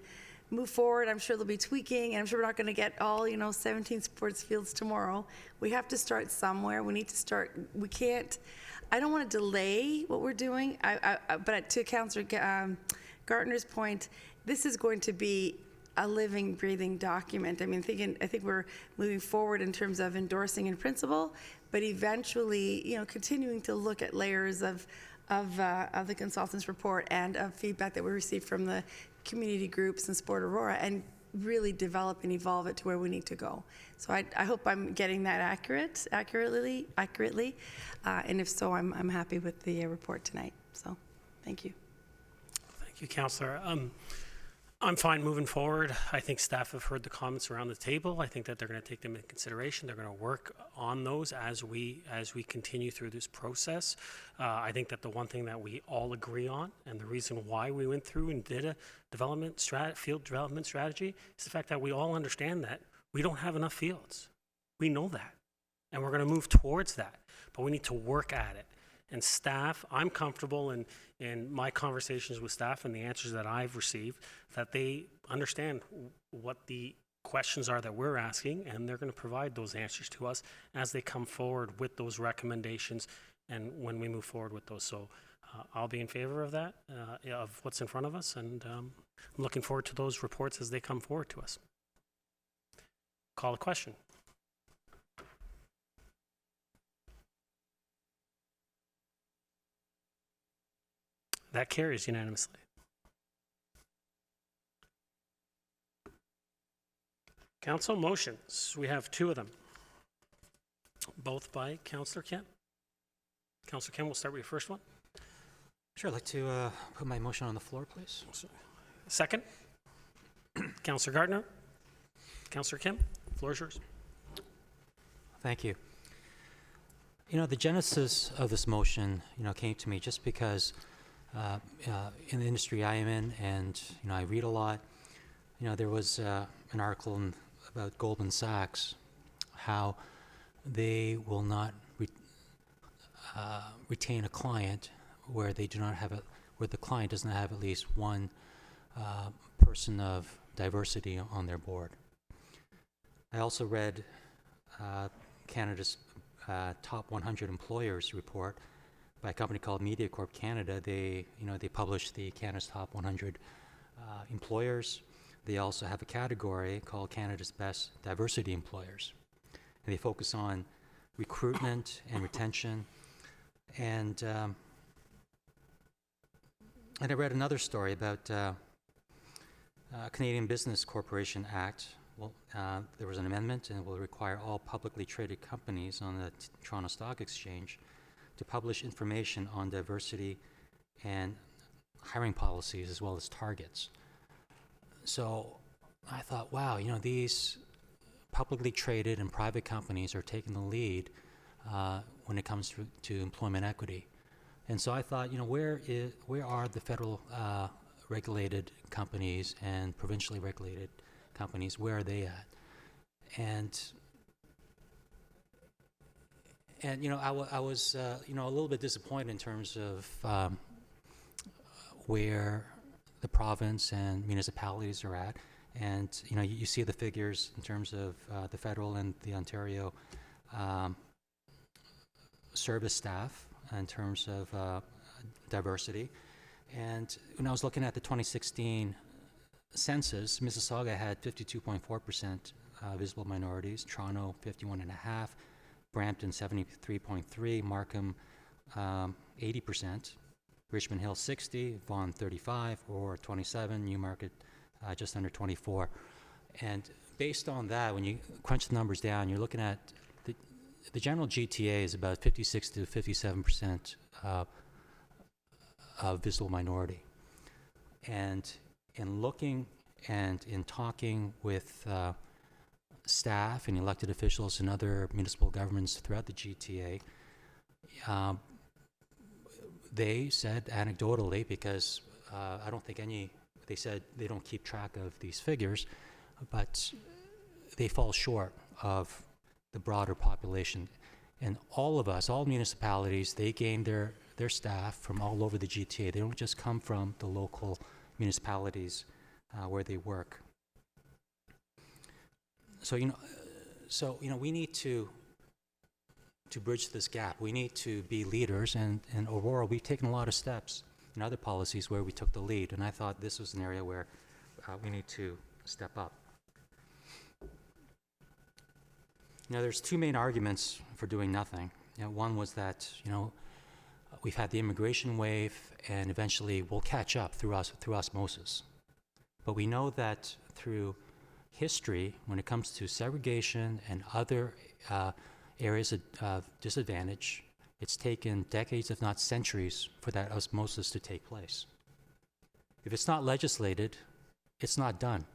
move forward. I'm sure there'll be tweaking, and I'm sure we're not going to get all 17 sports fields tomorrow. We have to start somewhere. We need to start. We can't. I don't want to delay what we're doing. But to Councillor Gartner's point, this is going to be a living, breathing document. I mean, I think we're moving forward in terms of endorsing in principle, but eventually, continuing to look at layers of the consultant's report and of feedback that we received from the community groups and Sport Aurora, and really develop and evolve it to where we need to go. So I hope I'm getting that accurately, and if so, I'm happy with the report tonight. So, thank you. Thank you, Councillor. I'm fine moving forward. I think staff have heard the comments around the table. I think that they're going to take them into consideration. They're going to work on those as we continue through this process. I think that the one thing that we all agree on, and the reason why we went through and did a field development strategy, is the fact that we all understand that we don't have enough fields. We know that, and we're going to move towards that, but we need to work at it. And staff, I'm comfortable in my conversations with staff and the answers that I've received, that they understand what the questions are that we're asking, and they're going to provide those answers to us as they come forward with those recommendations and when we move forward with those. So I'll be in favor of that, of what's in front of us, and I'm looking forward to those reports as they come forward to us. Call a question. That carries unanimously. Council motions. We have two of them, both by Councillor Kemp. Councillor Kemp, we'll start with your first one. Sure, I'd like to put my motion on the floor, please. Second. Councillor Gardner. Councillor Kemp, floor is yours. Thank you. You know, the genesis of this motion, came to me just because in the industry I am in, and I read a lot. There was an article about Goldman Sachs, how they will not retain a client where they do not have where the client does not have at least one person of diversity on their board. I also read Canada's top 100 employers report by a company called MediaCorp Canada. They publish the Canada's top 100 employers. They also have a category called Canada's best diversity employers. And they focus on recruitment and retention. And I read another story about Canadian Business Corporation Act. Well, there was an amendment, and it will require all publicly traded companies on the Toronto Stock Exchange to publish information on diversity and hiring policies as well as targets. So I thought, wow, these publicly traded and private companies are taking the lead when it comes to employment equity. And so I thought, where are the federal regulated companies and provincially regulated companies? Where are they at? And I was a little bit disappointed in terms of where the province and municipalities are at. And you see the figures in terms of the federal and the Ontario service staff in terms of diversity. And when I was looking at the 2016 census, Mississauga had 52.4% visible minorities, Toronto 51.5%, Brampton 73.3%, Markham 80%, Richmond Hill 60%, Vaughan 35%, or 27%, Newmarket just under 24%. And based on that, when you crunch the numbers down, you're looking at the general GTA is about 56 to 57% of visible minority. And in looking and in talking with staff and elected officials and other municipal governments throughout the GTA, they said anecdotally, because I don't think they said they don't keep track of these figures, but they fall short of the broader population. And all of us, all municipalities, they gain their staff from all over the GTA. They don't just come from the local municipalities where they work. So we need to bridge this gap. We need to be leaders, and in Aurora, we've taken a lot of steps in other policies where we took the lead, and I thought this was an area where we need to step up. There's two main arguments for doing nothing. One was that, we've had the immigration wave, and eventually we'll catch up through osmosis. But we know that through history, when it comes to segregation and other areas of disadvantage, it's taken decades, if not centuries, for that osmosis to take place. If it's not legislated, it's not done.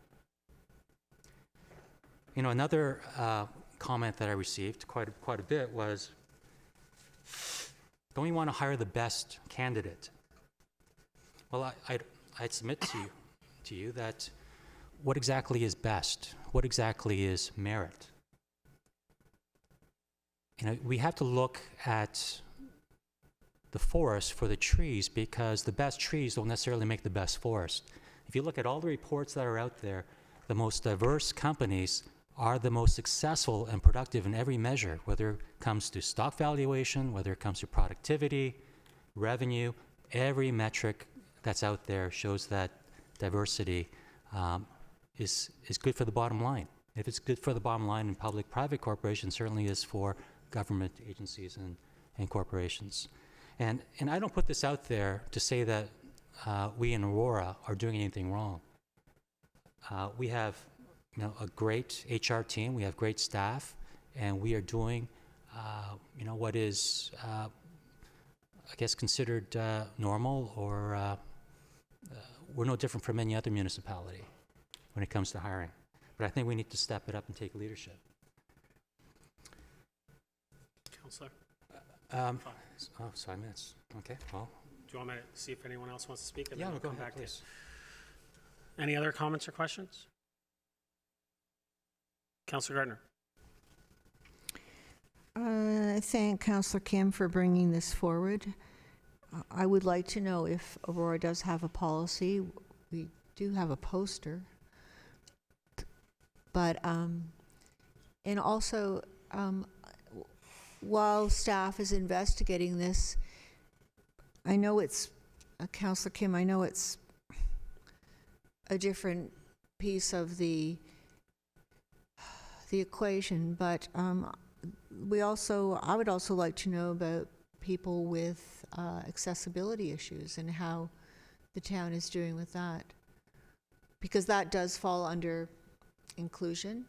You know, another comment that I received quite a bit was, don't you want to hire the best candidate? Well, I'd submit to you that what exactly is best? What exactly is merit? You know, we have to look at the forest for the trees, because the best trees don't necessarily make the best forest. If you look at all the reports that are out there, the most diverse companies are the most successful and productive in every measure, whether it comes to stock valuation, whether it comes to productivity, revenue. Every metric that's out there shows that diversity is good for the bottom line. If it's good for the bottom line in public-private corporations, certainly is for government agencies and corporations. And I don't put this out there to say that we in Aurora are doing anything wrong. We have, you know, a great HR team. We have great staff, and we are doing, you know, what is, I guess, considered normal, or we're no different from any other municipality when it comes to hiring. But I think we need to step it up and take leadership. Councillor? Oh, 5 minutes. Okay, well. Do you want me to see if anyone else wants to speak? And Yeah, then we'll go come ahead, back to you. please. Any other comments or questions? Councillor Gardner? I thank Councillor Kim for bringing this forward. I would like to know if Aurora does have a policy. We do have a poster. But, and also, while staff is investigating this, I know it's, Councillor Kim, I know it's a different piece of the equation, but I would also like to know about people with accessibility issues and how the town is doing with that, because that does fall under inclusion.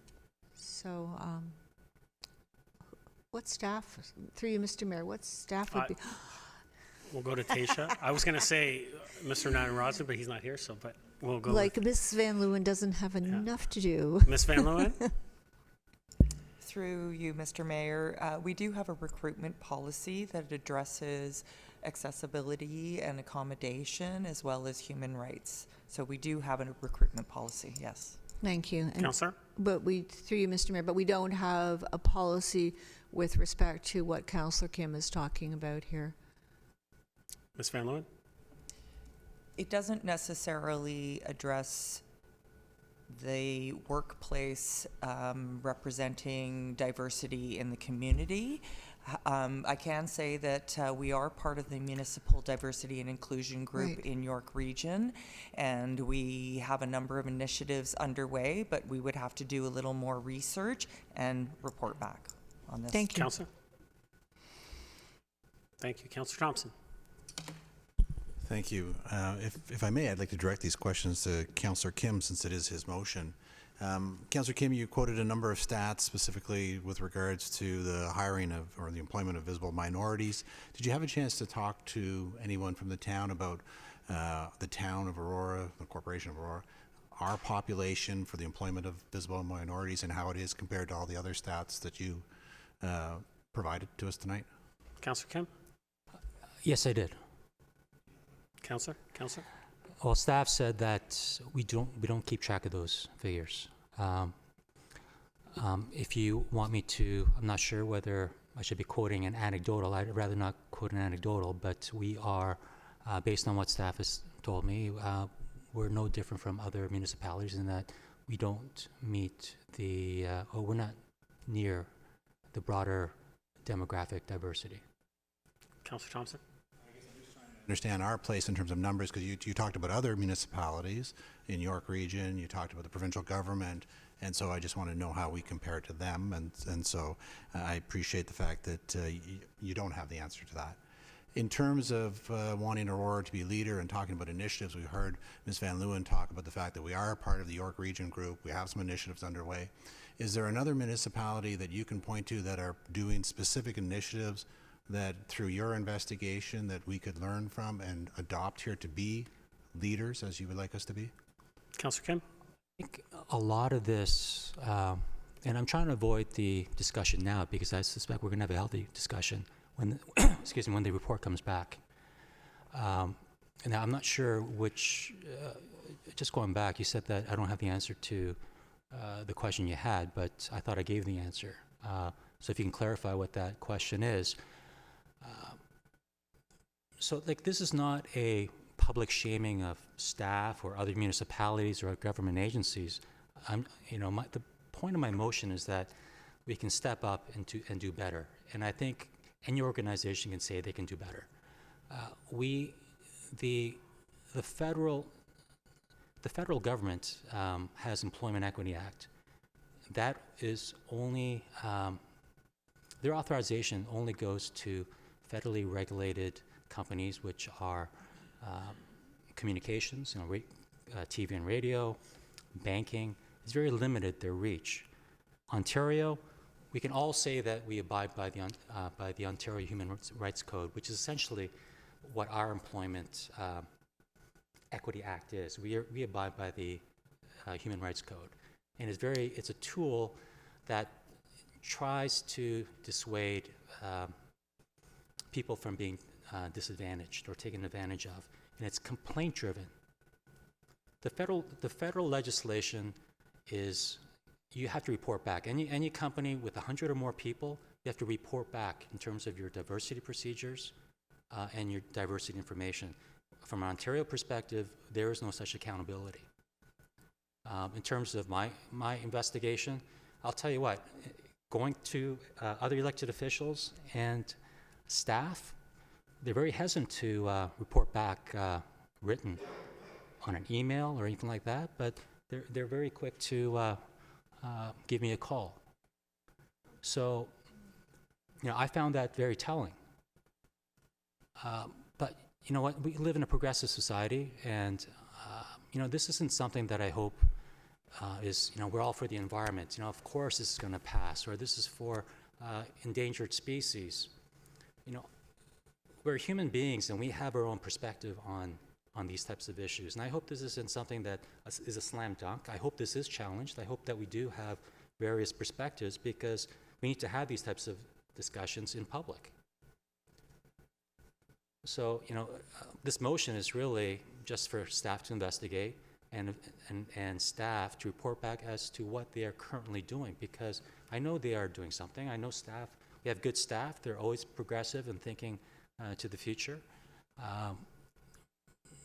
So what staff, through you, Mr. Mayor, what staff would be? We'll go to Tasha. I was going to say Mr. Nadenrazen, but he's not here, so, but we'll go Like Ms. Van Leeuwen doesn't have enough to do. Ms. Van Leeuwen? Through you, Mr. Mayor, we do have a recruitment policy that addresses accessibility and accommodation as well as human rights. So we do have a recruitment policy, yes. Thank you. Councillor? But through you, Mr. Mayor, but we don't have a policy with respect to what Councillor Kim is talking about here. Ms. Van Leeuwen? It doesn't necessarily address the workplace representing diversity in the community. I can say that we are part of the Municipal Diversity and Inclusion Group in York Region, and we have a number of initiatives underway, but we would have to do a little more research and report back on this. Thank you. Councillor? Thank you. Councillor Thompson? Thank you. If I may, I'd like to direct these questions to Councillor Kim, since it is his motion. Councillor Kim, you quoted a number of stats specifically with regards to the hiring of, or the employment of visible minorities. Did you have a chance to talk to anyone from the town about the town of Aurora, the Corporation of Aurora, our population for the employment of visible minorities, and how it is compared to all the other stats that you provided to us tonight? Councillor Kim? Yes, I did. Councillor? Councillor? Well, staff said that we don't keep track of those figures. If you want me to, I'm not sure whether I should be quoting an anecdotal. I'd rather not quote an anecdotal, but we are, based on what staff has told me, we're no different from other municipalities in that we don't meet the, or we're not near the broader demographic diversity. Councillor Thompson? Understand our place in terms of numbers, because you talked about other municipalities in York Region, you talked about the provincial government, and so I just want to know how we compare to them, and so I appreciate the fact that you don't have the answer to that. In terms of wanting Aurora to be a leader and talking about initiatives, we heard Ms. Van Leeuwen talk about the fact that we are part of the York Region group, we have some initiatives underway. Is there another municipality that you can point to that are doing specific initiatives that through your investigation that we could learn from and adopt here to be leaders as you would like us to be? Councillor Kim? I think a lot of this, and I'm trying to avoid the discussion now because I suspect we're going to have a healthy discussion when, excuse me, when the report comes back. And I'm not sure which, just going back, you said that I don't have the answer to the question you had, but I thought I gave the answer. So if you can clarify what that question is. So like this is not a public shaming of staff or other municipalities or government agencies. The point of my motion is that we can step up and do better. And I think any organization can say they can do better. The federal government has Employment Equity Act. That is only their authorization only goes to federally regulated companies, which are communications, TV and radio, banking. It's very limited, their reach. Ontario, we can all say that we abide by the Ontario Human Rights Code, which is essentially what our Employment Equity Act is. We abide by the Human Rights Code, and it's a tool that tries to dissuade people from being disadvantaged or taken advantage of, and it's complaint driven. The federal legislation is you have to report back. Any company with 100 or more people, you have to report back in terms of your diversity procedures and your diversity information. From an Ontario perspective, there is no such accountability. In terms of my investigation, I'll tell you what, going to other elected officials and staff, they're very hesitant to report back written on an email or anything like that, but they're very quick to give me a call. So, I found that very telling. But you know what? We live in a progressive society, and this isn't something that I hope is, we're all for the environment. Of course this is going to pass, or this is for endangered species. We're human beings, and we have our own perspective on these types of issues. And I hope this isn't something that is a slam dunk. I hope this is challenged. I hope that we do have various perspectives, because we need to have these types of discussions in public. So, this motion is really just for staff to investigate and staff to report back as to what they are currently doing, because I know they are doing something. I know staff, we have good staff. They're always progressive and thinking to the future.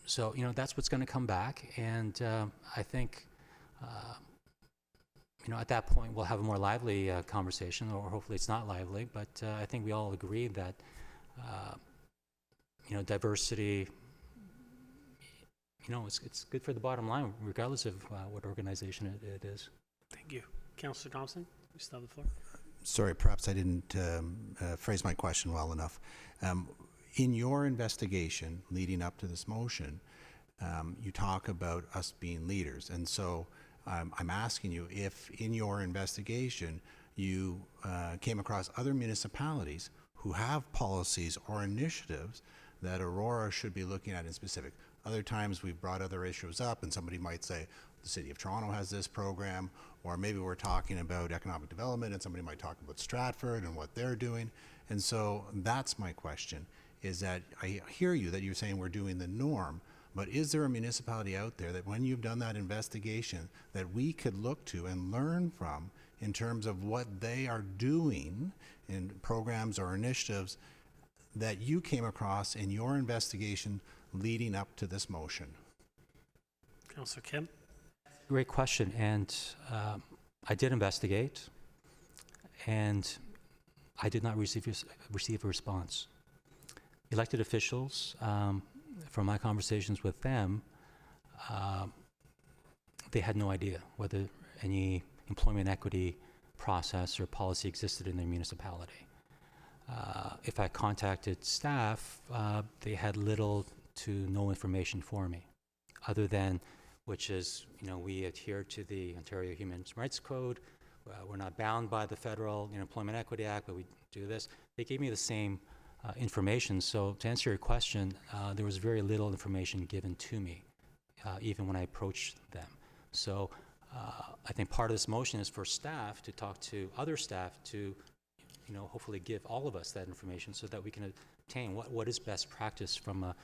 So, that's what's going to come back. And I think, at that point, we'll have a more lively conversation, or hopefully it's not lively, but I think we all agree that, diversity, it's good for the bottom line, regardless of what organization it is. Thank you. Councillor Thompson, you still have the floor. Sorry, perhaps I didn't phrase my question well enough. In your investigation leading up to this motion, you talk about us being leaders. And so I'm asking you if in your investigation you came across other municipalities who have policies or initiatives that Aurora should be looking at in specific. Other times we've brought other issues up, and somebody might say, the City of Toronto has this program, or maybe we're talking about economic development, and somebody might talk about Stratford and what they're doing. And so that's my question, is that I hear you that you're saying we're doing the norm, but is there a municipality out there that when you've done that investigation that we could look to and learn from in terms of what they are doing in programs or initiatives that you came across in your investigation leading up to this motion? Councillor Kim? Great question. And I did investigate, and I did not receive a response. Elected officials, from my conversations with them, they had no idea whether any employment equity process or policy existed in their municipality. If I contacted staff, they had little to no information for me, other than, which is, we adhere to the Ontario Human Rights Code. We're not bound by the federal Employment Equity Act, but we do this. They gave me the same information. So to answer your question, there was very little information given to me, even when I approached them. So I think part of this motion is for staff to talk to other staff to, hopefully give all of us that information so that we can obtain what is best practice from a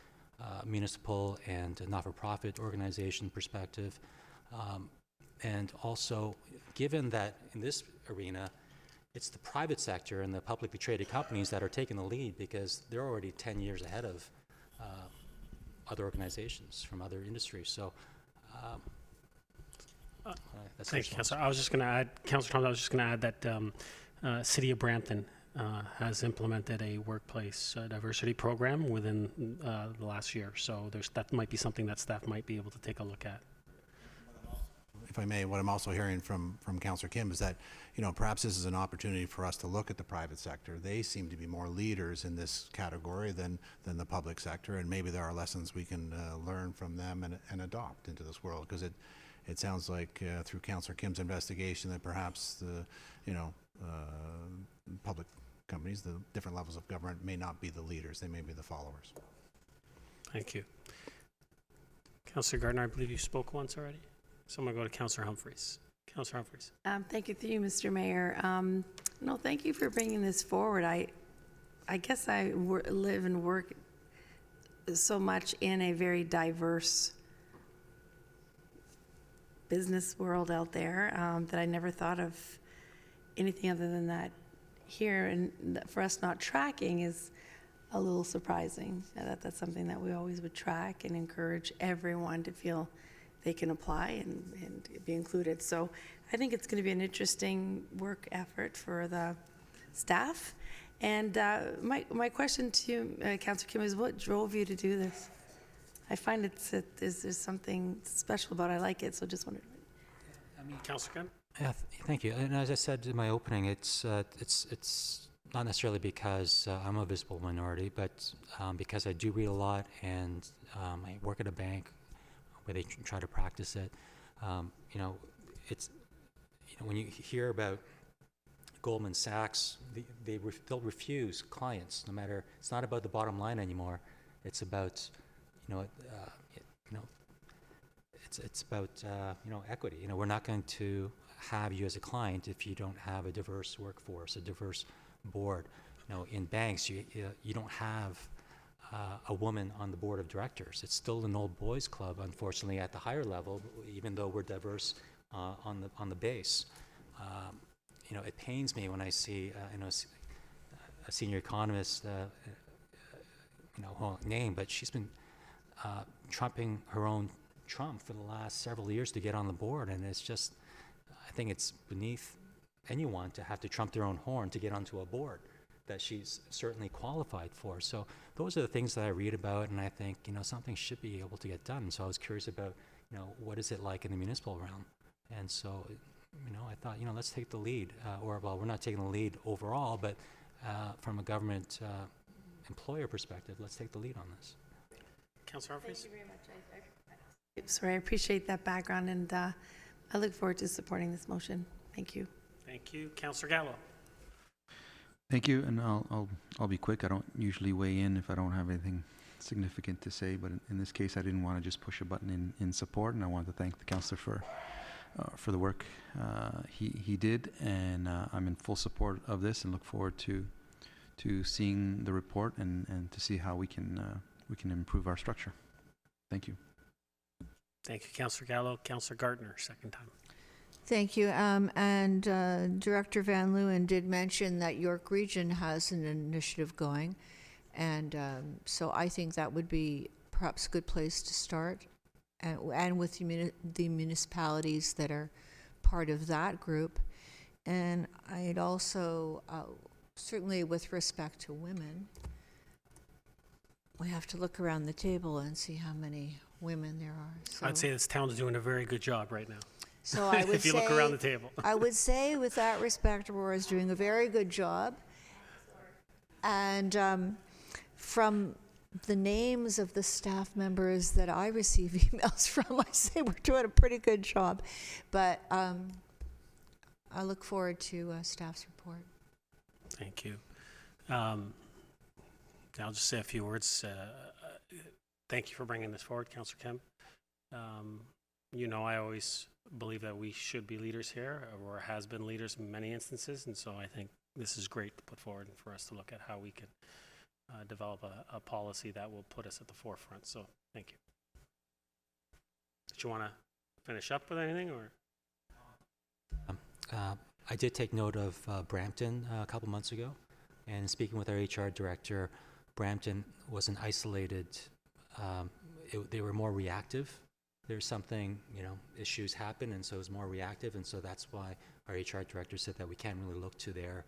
municipal and a not-for-profit organization perspective. And also, given that in this arena, it's the private sector and the publicly traded companies that are taking the lead because they're already 10 years ahead of other organizations from other industries. So that's Thank you, Councillor. I was just going to add, Councillor Thompson, I was just going to add that City of Brampton has implemented a workplace diversity program within the last year. So that might be something that staff might be able to take a look at. If I may, what I'm also hearing from Councillor Kim is that, perhaps this is an opportunity for us to look at the private sector. They seem to be more leaders in this category than the public sector, and maybe there are lessons we can learn from them and adopt into this world, because it sounds like through Councillor Kim's investigation that perhaps the, public companies, the different levels of government may not be the leaders, they may be the followers. Thank you. Councillor Gardner, I believe you spoke once already. So I'm going to go to Councillor Humphreys. Councillor Humphreys. Thank you, through you, Mr. Mayor. No, thank you for bringing this forward. I guess I live and work so much in a very diverse business world out there that I never thought of anything other than that here. And for us not tracking is a little surprising. That's something that we always would track and encourage everyone to feel they can apply and be included. So I think it's going to be an interesting work effort for the staff. And my question to you, Councillor Kim, is what drove you to do this? I find there's something special about it. I like it, so just wondered. Councillor Kim? Yeah, thank you. And as I said in my opening, it's not necessarily because I'm a visible minority, but because I do read a lot and I work at a bank where they try to practice it. It's when you hear about Goldman Sachs, they'll refuse clients no matter. It's not about the bottom line anymore. It's about it's about equity. We're not going to have you as a client if you don't have a diverse workforce, a diverse board. In banks, you don't have a woman on the board of directors. It's still an old boys club, unfortunately, at the higher level, even though we're diverse on the base. It pains me when I see a senior economist, won't name, but she's been trumping her own Trump for the last several years to get on the board, and it's just, I think it's beneath anyone to have to trump their own horn to get onto a board that she's certainly qualified for. So those are the things that I read about, and I think something should be able to get done. So I was curious about what is it like in the municipal realm, and so I thought let's take the lead, we're not taking the lead overall, but from a government employer perspective, let's take the lead on this. Councillor Humphreys? Thank you very much. Sorry, I appreciate that background, and I look forward to supporting this motion. Thank you. Thank you. Councillor Gallo? Thank you, and I'll be quick. I don't usually weigh in if I don't have anything significant to say, but in this case, I didn't want to just push a button in support, and I want to thank the councillor for the work he did, and I'm in full support of this, and look forward to seeing the report and to see how we can improve our structure. Thank you. Thank you, Councillor Gallo. Councillor Gardner, second time. Thank you. And Director Van Leeuwen did mention that York Region has an initiative going. And so I think that would be perhaps a good place to start. And with the municipalities that are part of that group. And I'd also, certainly with respect to women, we have to look around the table and see how many women there are. So I'd say this town is doing a very good job right now. So I would if you look around the table. I would say, with that respect, Aurora is doing a very good job. And from the names of the staff members that I receive emails from, I say we're doing a pretty good job. But I look forward to staff's report. Thank you. I'll just say a few words. Thank you for bringing this forward, Councillor Kemp. you know, I always believe that we should be leaders here, or has been leaders in many instances, and so I think this is great to put forward and for us to look at how we can develop a policy that will put us at the forefront. So thank you. Did you want to finish up with anything, or? I did take note of Brampton a couple months ago, and speaking with our HR director, Brampton wasn't isolated. They were more reactive. There's something, you know, issues happen, and so it was more reactive, and so that's why our HR director said that we can't really look to their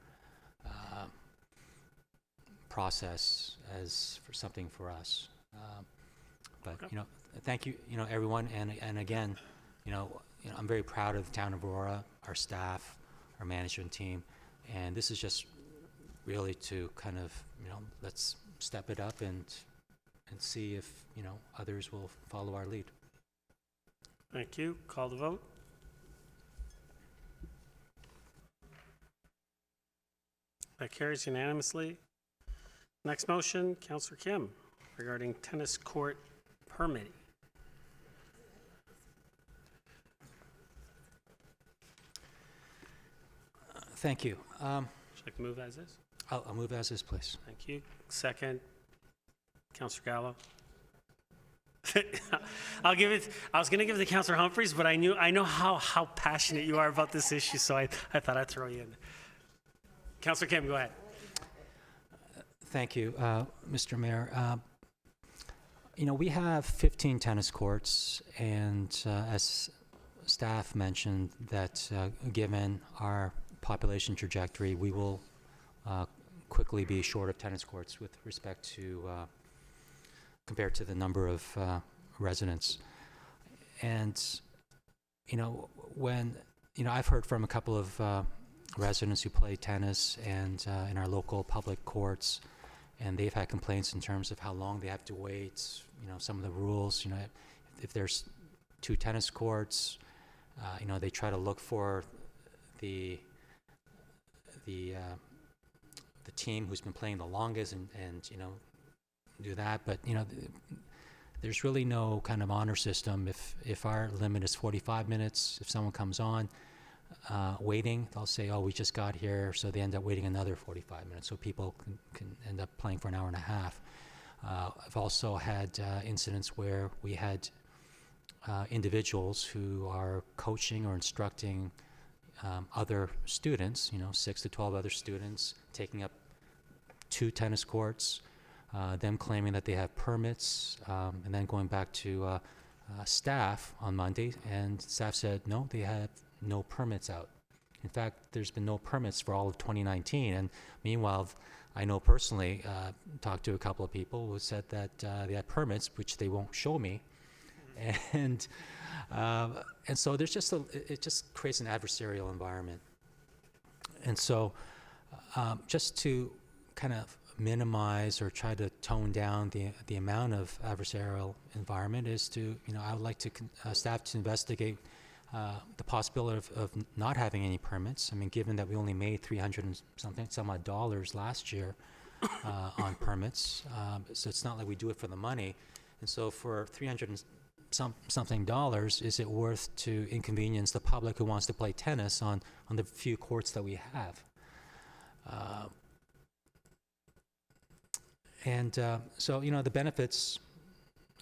process as for something for us. But you know, thank you, you know, everyone, and again, you know, I'm very proud of the town of Aurora, our staff, our management team, and this is just really to kind of, you know, let's step it up and see if, you know, others will follow our lead. Thank you. Call the vote. That carries unanimously. Next motion, Councillor Kim, regarding tennis court permitting. Thank you. Would you like to move as is? I'll move as is, please. Thank you. Second, Councillor Gallo. I was going to give it to Councillor Humphreys, but I know how passionate you are about this issue, so I thought I'd throw you in. Councillor Kim, go ahead. Thank you, Mr. Mayor. You know, we have 15 tennis courts, and as staff mentioned, that given our population trajectory, we will quickly be short of tennis courts with respect to compared to the number of residents. And, you know, I've heard from a couple of residents who play tennis and in our local public courts, and they've had complaints in terms of how long they have to wait, you know, some of the rules, you know, if there's 2 tennis courts, you know, they try to look for the team who's been playing the longest and you know, do that. But you know, there's really no kind of honor system. If our limit is 45 minutes, if someone comes on waiting, they'll say, oh, we just got here, so they end up waiting another 45 minutes, so people can end up playing for an hour and a half. I've also had incidents where we had individuals who are coaching or instructing other students, you know, 6 to 12 other students, taking up 2 tennis courts, them claiming that they have permits, and then going back to staff on Monday, and staff said, no, they have no permits out. In fact, there's been no permits for all of 2019, and meanwhile, I know personally, talked to a couple of people who said that they had permits, which they won't show me, and so there's just it just creates an adversarial environment. And so just to kind of minimize or try to tone down the amount of adversarial environment is to, you know, I would like to staff to investigate the possibility of not having any permits. I mean, given that we only made $300 odd dollars last year on permits, so it's not like we do it for the money. And so for $300 dollars, is it worth to inconvenience the public who wants to play tennis on the few courts that we have? So, you know, the benefits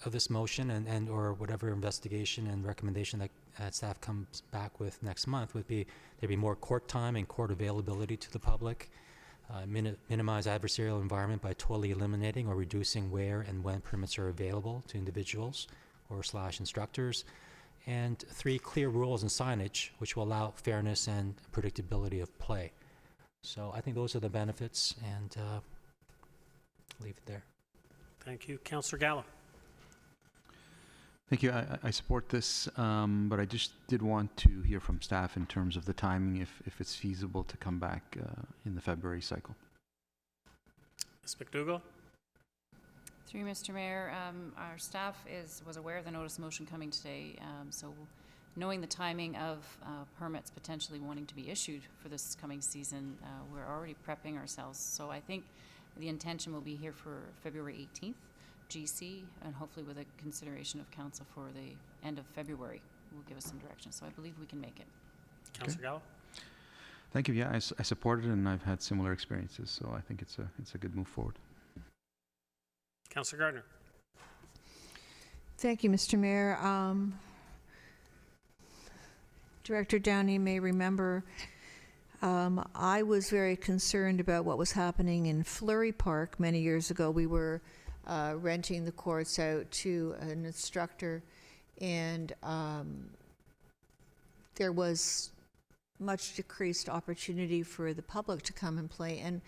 of this motion and or whatever investigation and recommendation that staff comes back with next month would be there'd be more court time and court availability to the public, minimize adversarial environment by totally eliminating or reducing where and when permits are available to individuals or / instructors, and 3, clear rules and signage which will allow fairness and predictability of play. So I think those are the benefits, and leave it there. Thank you. Councillor Gallo. Thank you. I support this, but I just did want to hear from staff in terms of the timing, if it's feasible to come back in the February cycle. Ms. McDougall. Through you, Mr. Mayor, our staff was aware of the notice of motion coming today, so knowing the timing of permits potentially wanting to be issued for this coming season, we're already prepping ourselves. So I think the intention will be here for February 18th, GC, and hopefully with a consideration of council for the end of February, will give us some direction. So I believe we can make it. Councillor Gallo? Thank you. Yeah, I support it, and I've had similar experiences, so I think it's a good move forward. Councillor Gardner? Thank you, Mr. Mayor. Director Downey may remember I was very concerned about what was happening in Fleury Park many years ago. We were renting the courts out to an instructor, and there was much decreased opportunity for the public to come and play. And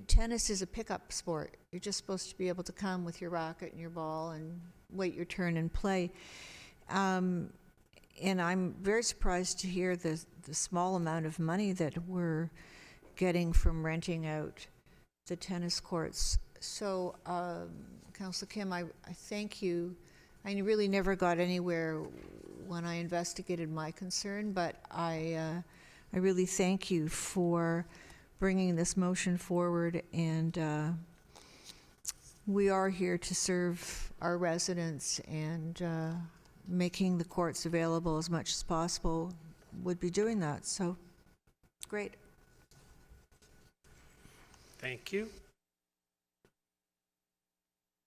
tennis is a pickup sport. You're just supposed to be able to come with your racket and your ball and wait your turn and play. And I'm very surprised to hear the small amount of money that we're getting from renting out the tennis courts. So, Councillor Kim, I thank you. I really never got anywhere when I investigated my concern, but I really thank you for bringing this motion forward, and we are here to serve our residents, and making the courts available as much as possible would be doing that. So, great. Thank you.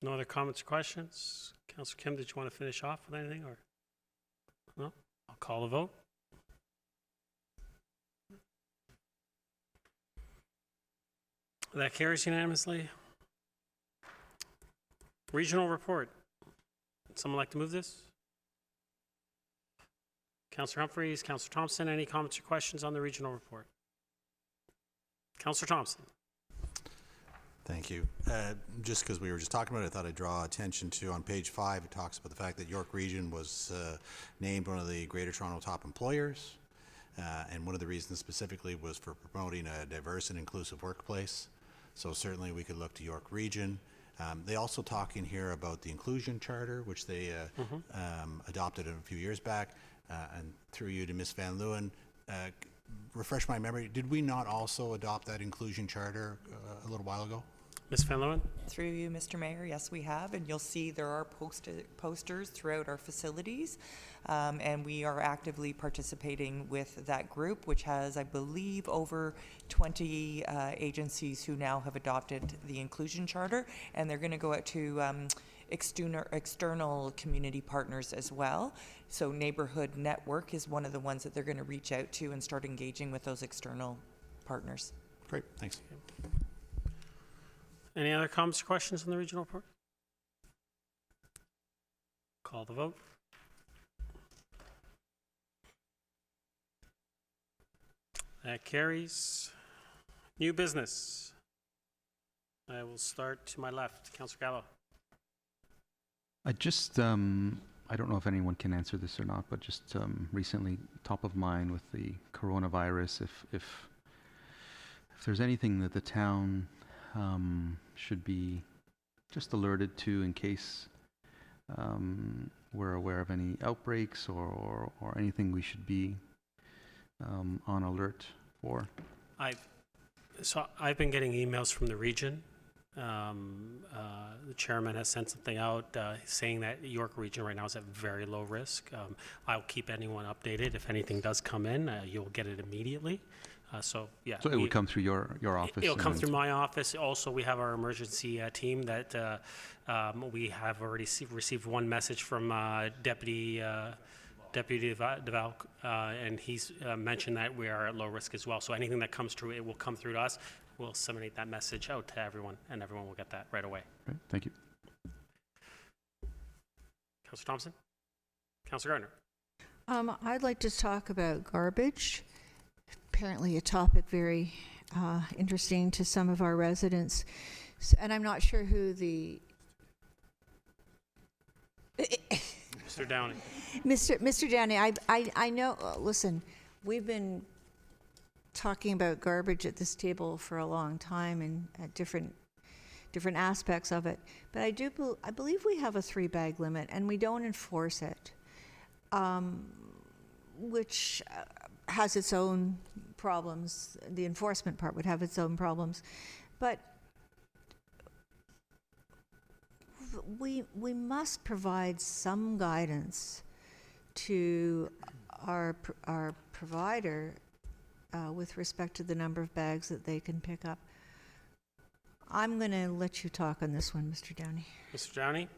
No other comments or questions? Councillor Kim, did you want to finish off with anything, or no? I'll call the vote. That carries unanimously. Regional report. Someone like to move this? Councillor Humphreys, Councillor Thompson, any comments or questions on the regional report? Councillor Thompson. Thank you. Just because we were just talking about it, I thought I'd draw attention to, on page 5, it talks about the fact that York Region was named one of the Greater Toronto top employers. And one of the reasons specifically was for promoting a diverse and inclusive workplace. So certainly we could look to York Region. They also talk in here about the inclusion charter, which they adopted a few years back. And through you to Ms. Van Leeuwen, refresh my memory, did we not also adopt that inclusion charter a little while ago? Ms. Van Leeuwen? Through you, Mr. Mayor, yes, we have, and you'll see there are posters throughout our facilities, and we are actively participating with that group, which has, I believe, over 20 agencies who now have adopted the inclusion charter, and they're going to go out to external community partners as well. So Neighborhood Network is one of the ones that they're going to reach out to and start engaging with those external partners. Great, thanks. Any other comments or questions on the regional report? Call the vote. That carries. New business. I will start to my left. Councillor Gallo. I just, I don't know if anyone can answer this or not, but just recently, top of mind with the coronavirus, if there's anything that the town should be just alerted to in case we're aware of any outbreaks or anything we should be on alert for. I've been getting emails from the region. The chairman has sent something out saying that York Region right now is at very low risk. I'll keep anyone updated. If anything does come in, you'll get it immediately. So it would come through your office? It'll come through my office. Also, we have our emergency team that we have already received one message from Deputy DeVal, and he's mentioned that we are at low risk as well. So anything that comes through, it will come through to us. We'll disseminate that message out to everyone, and everyone will get that right away. Right, thank you. Councillor Thompson? Councillor Gardner? I'd like to talk about garbage. Apparently a topic very interesting to some of our residents. And I'm not sure who the... Mr. Downey. Mr. Downey, I know, listen, we've been talking about garbage at this table for a long time and at different aspects of it. But I believe we have a 3-bag limit and we don't enforce it, which has its own problems. The enforcement part would have its own problems. But we must provide some guidance to our provider with respect to the number of bags that they can pick up. I'm going to let you talk on this one, Mr. Downey. Mr. Downey?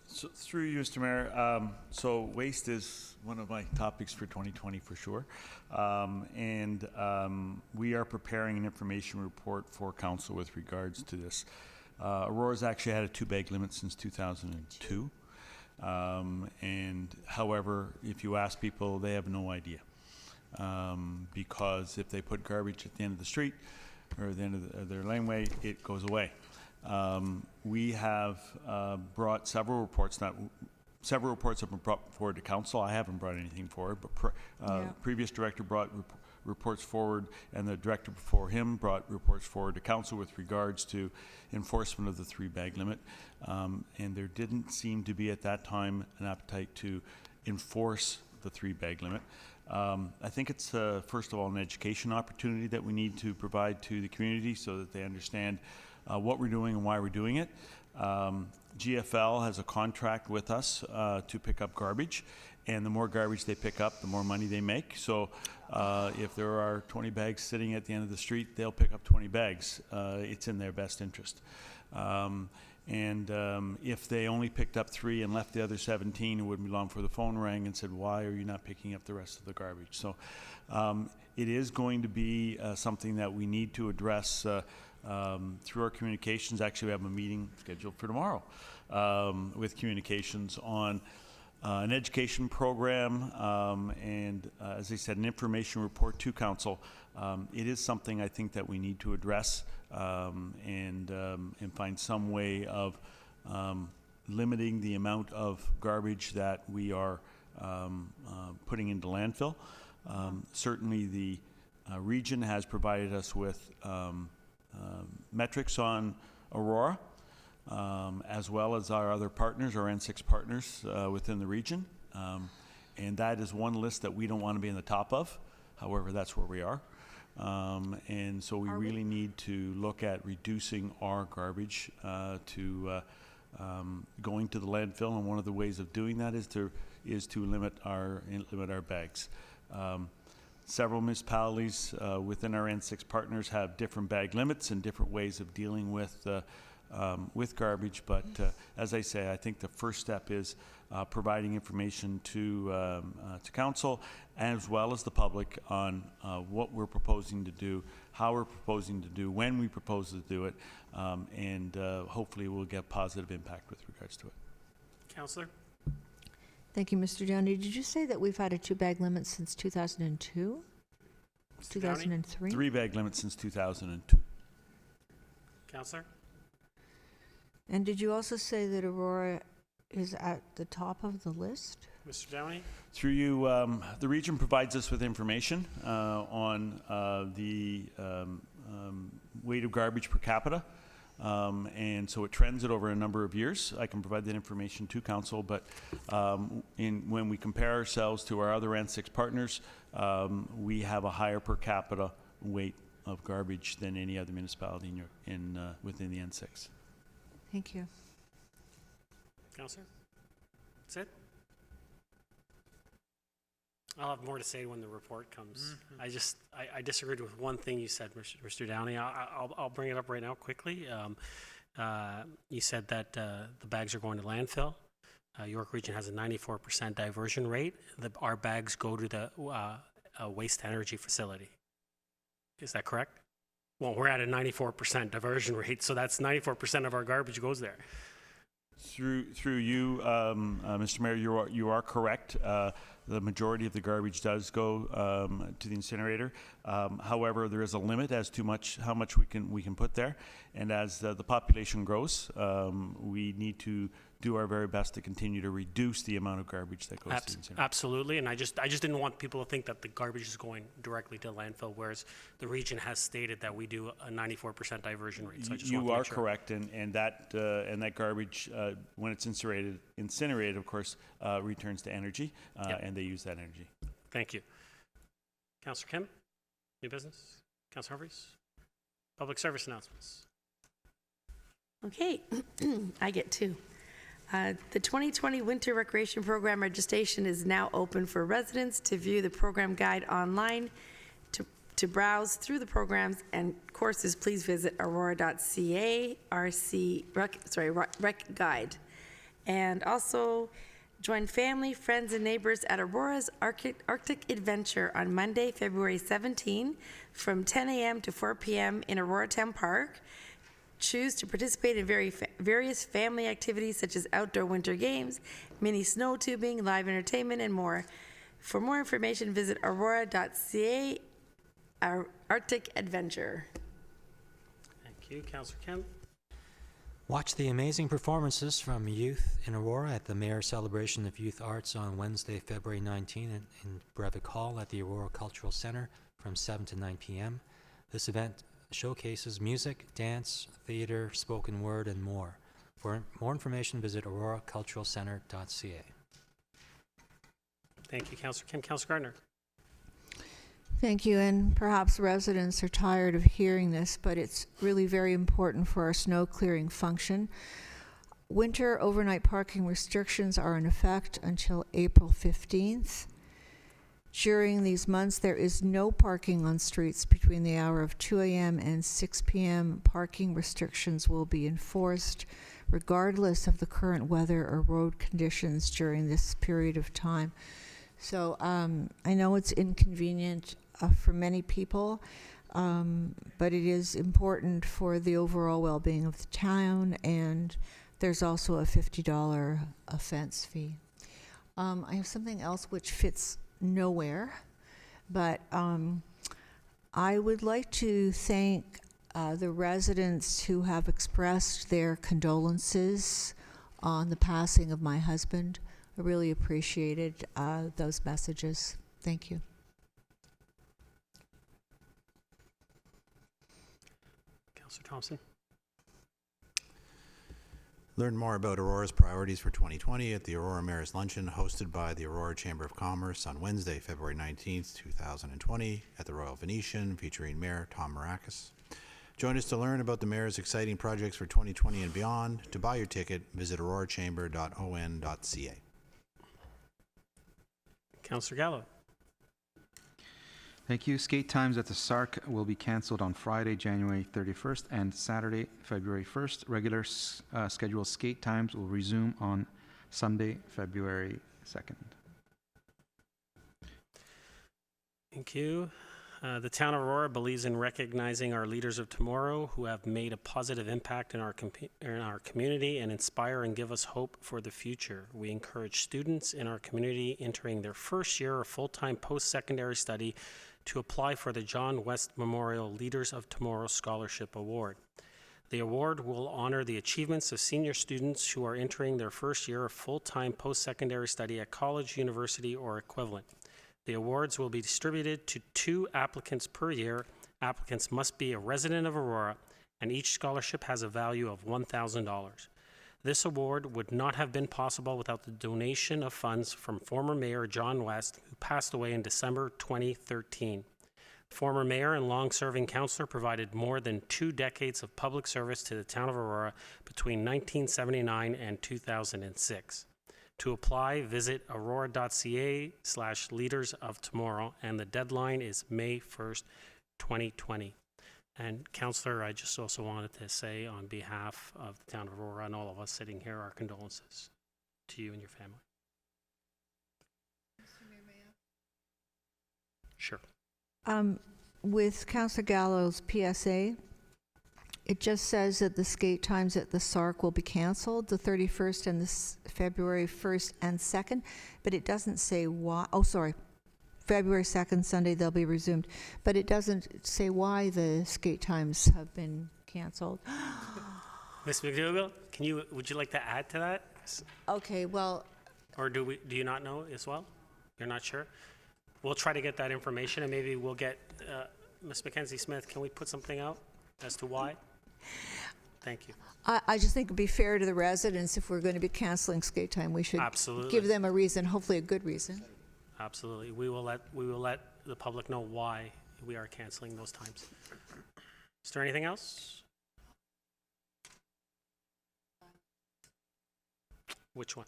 So through you, Mr. Mayor, so waste is one of my topics for 2020 for sure. We are preparing an information report for council with regards to this. Aurora's actually had a 2-bag limit since 2002. However, if you ask people, they have no idea. Because if they put garbage at the end of the street or the end of their laneway, it goes away. We have brought several reports. Several reports have been brought forward to council. I haven't brought anything forward, but previous director brought reports forward, and the director before him brought reports forward to council with regards to enforcement of the 3-bag limit. And there didn't seem to be at that time an appetite to enforce the 3-bag limit. I think it's, first of all, an education opportunity that we need to provide to the community so that they understand what we're doing and why we're doing it. GFL has a contract with us to pick up garbage, and the more garbage they pick up, the more money they make. So if there are 20 bags sitting at the end of the street, they'll pick up 20 bags. It's in their best interest. If they only picked up 3 and left the other 17, it wouldn't be long before the phone rang and said, why are you not picking up the rest of the garbage? So it is going to be something that we need to address through our communications. Actually, we have a meeting scheduled for tomorrow with communications on an education program and, as I said, an information report to council. It is something I think that we need to address and find some way of limiting the amount of garbage that we are putting into landfill. Certainly, the region has provided us with metrics on Aurora, as well as our other partners, our N6 partners within the region. And that is one list that we don't want to be in the top of. However, that's where we are. And so we really need to look at reducing our garbage to going to the landfill. And one of the ways of doing that is to limit our bags. Several municipalities within our N6 partners have different bag limits and different ways of dealing with garbage. But as I say, I think the first step is providing information to council as well as the public on what we're proposing to do, how we're proposing to do, when we propose to do it, and hopefully we'll get positive impact with regards to it. Councillor? Thank you, Mr. Downey. Did you say that we've had a 2-bag limit since 2002? 2003? 3-bag limit since 2002. Councillor? And did you also say that Aurora is at the top of the list? Mr. Downey? Through you, the region provides us with information on the weight of garbage per capita. And so it trends it over a number of years. I can provide that information to council, but when we compare ourselves to our other N6 partners, we have a higher per capita weight of garbage than any other municipality within the N6. Thank you. Councillor? That's it? I'll have more to say when the report comes. I disagreed with one thing you said, Mr. Downey. I'll bring it up right now quickly. You said that the bags are going to landfill. York Region has a 94% diversion rate. Our bags go to the waste energy facility. Is that correct? Well, we're at a 94% diversion rate, so that's 94% of our garbage goes there. Through you, Mr. Mayor, you are correct. The majority of the garbage does go to the incinerator. However, there is a limit as to how much we can put there, and as the population grows, we need to do our very best to continue to reduce the amount of garbage that goes to the incinerator. Absolutely, and I just didn't want people to think that the garbage is going directly to landfill, whereas the region has stated that we do a 94% diversion rate. So I just you want to are make sure. correct, and that garbage, when it's incinerated, of course, returns to energy, and they use that energy. Thank you. Councillor Kim, new business. Councillor Humphries, public service announcements. Okay, I get 2. The 2020 Winter Recreation Program registration is now open for residents to view the program guide online. To browse through the programs and courses, please visit aurora.ca rec guide. And also join family, friends, and neighbors at Aurora's Arctic Adventure on Monday, February 17 from 10 a.m. to 4 p.m. in Aurora Town Park. Choose to participate in various family activities such as outdoor winter games, mini snow tubing, live entertainment, and more. For more information, visit aurora.ca Arctic Adventure. Thank you. Councillor Kemp. Watch the amazing performances from youth in Aurora at the Mayor's Celebration of Youth Arts on Wednesday, February 19 in Breivik Hall at the Aurora Cultural Center from 7 to 9 p.m. This event showcases music, dance, theater, spoken word, and more. For more information, visit auroraculturalcenter.ca. Thank you, Councillor Kemp. Councillor Gardner. Thank you, and perhaps residents are tired of hearing this, but it's really very important for our snow clearing function. Winter overnight parking restrictions are in effect until April 15th. During these months, there is no parking on streets between the hour of 2 a.m. and 6 p.m. Parking restrictions will be enforced regardless of the current weather or road conditions during this period of time. So I know it's inconvenient for many people, but it is important for the overall well-being of the town, and there's also a $50 offense fee. I have something else which fits nowhere, but I would like to thank the residents who have expressed their condolences on the passing of my husband. I really appreciated those messages. Thank you. Councillor Thompson. Learn more about Aurora's priorities for 2020 at the Aurora Mayor's Luncheon hosted by the Aurora Chamber of Commerce on Wednesday, February 19th, 2020 at the Royal Venetian featuring Mayor Tom Marakis. Join us to learn about the Mayor's exciting projects for 2020 and beyond. To buy your ticket, visit aurorachamber.on.ca. Councillor Gallo. Thank you. Skate times at the SARC will be cancelled on Friday, January 31st and Saturday, February 1st. Regular scheduled skate times will resume on Sunday, February 2nd. Thank you. The town of Aurora believes in recognizing our leaders of tomorrow who have made a positive impact in our community and inspire and give us hope for the future. We encourage students in our community entering their first year of full-time post-secondary study to apply for the John West Memorial Leaders of Tomorrow Scholarship Award. The award will honor the achievements of senior students who are entering their first year of full-time post-secondary study at college, university, or equivalent. The awards will be distributed to 2 applicants per year. Applicants must be a resident of Aurora, and each scholarship has a value of $1,000. This award would not have been possible without the donation of funds from former Mayor John West, who passed away in December 2013. Former Mayor and long-serving councillor provided more than 2 decades of public service to the town of Aurora between 1979 and 2006. To apply, visit aurora.ca/leaders of tomorrow, and the deadline is May 1st, 2020. And Councillor, I just also wanted to say on behalf of the town of Aurora and all of us sitting here, our condolences to you and your family. Sure. With Councillor Gallo's PSA, it just says that the skate times at the SARC will be canceled, the 31st and the February 1st and 2nd, but it doesn't say why. Oh, sorry. February 2nd, Sunday, they'll be resumed. But it doesn't say why the skate times have been canceled. Ms. McDougall, would you like to add to that? Okay, well. Or do you not know as well? You're not sure? We'll try to get that information, and maybe we'll get, Ms. Mackenzie Smith, can we put something out as to why? Thank you. I just think it'd be fair to the residents if we're going to be canceling skate time. We should Absolutely. give them a reason, hopefully a good reason. Absolutely. We will let the public know why we are canceling those times. Is there anything else? Which one?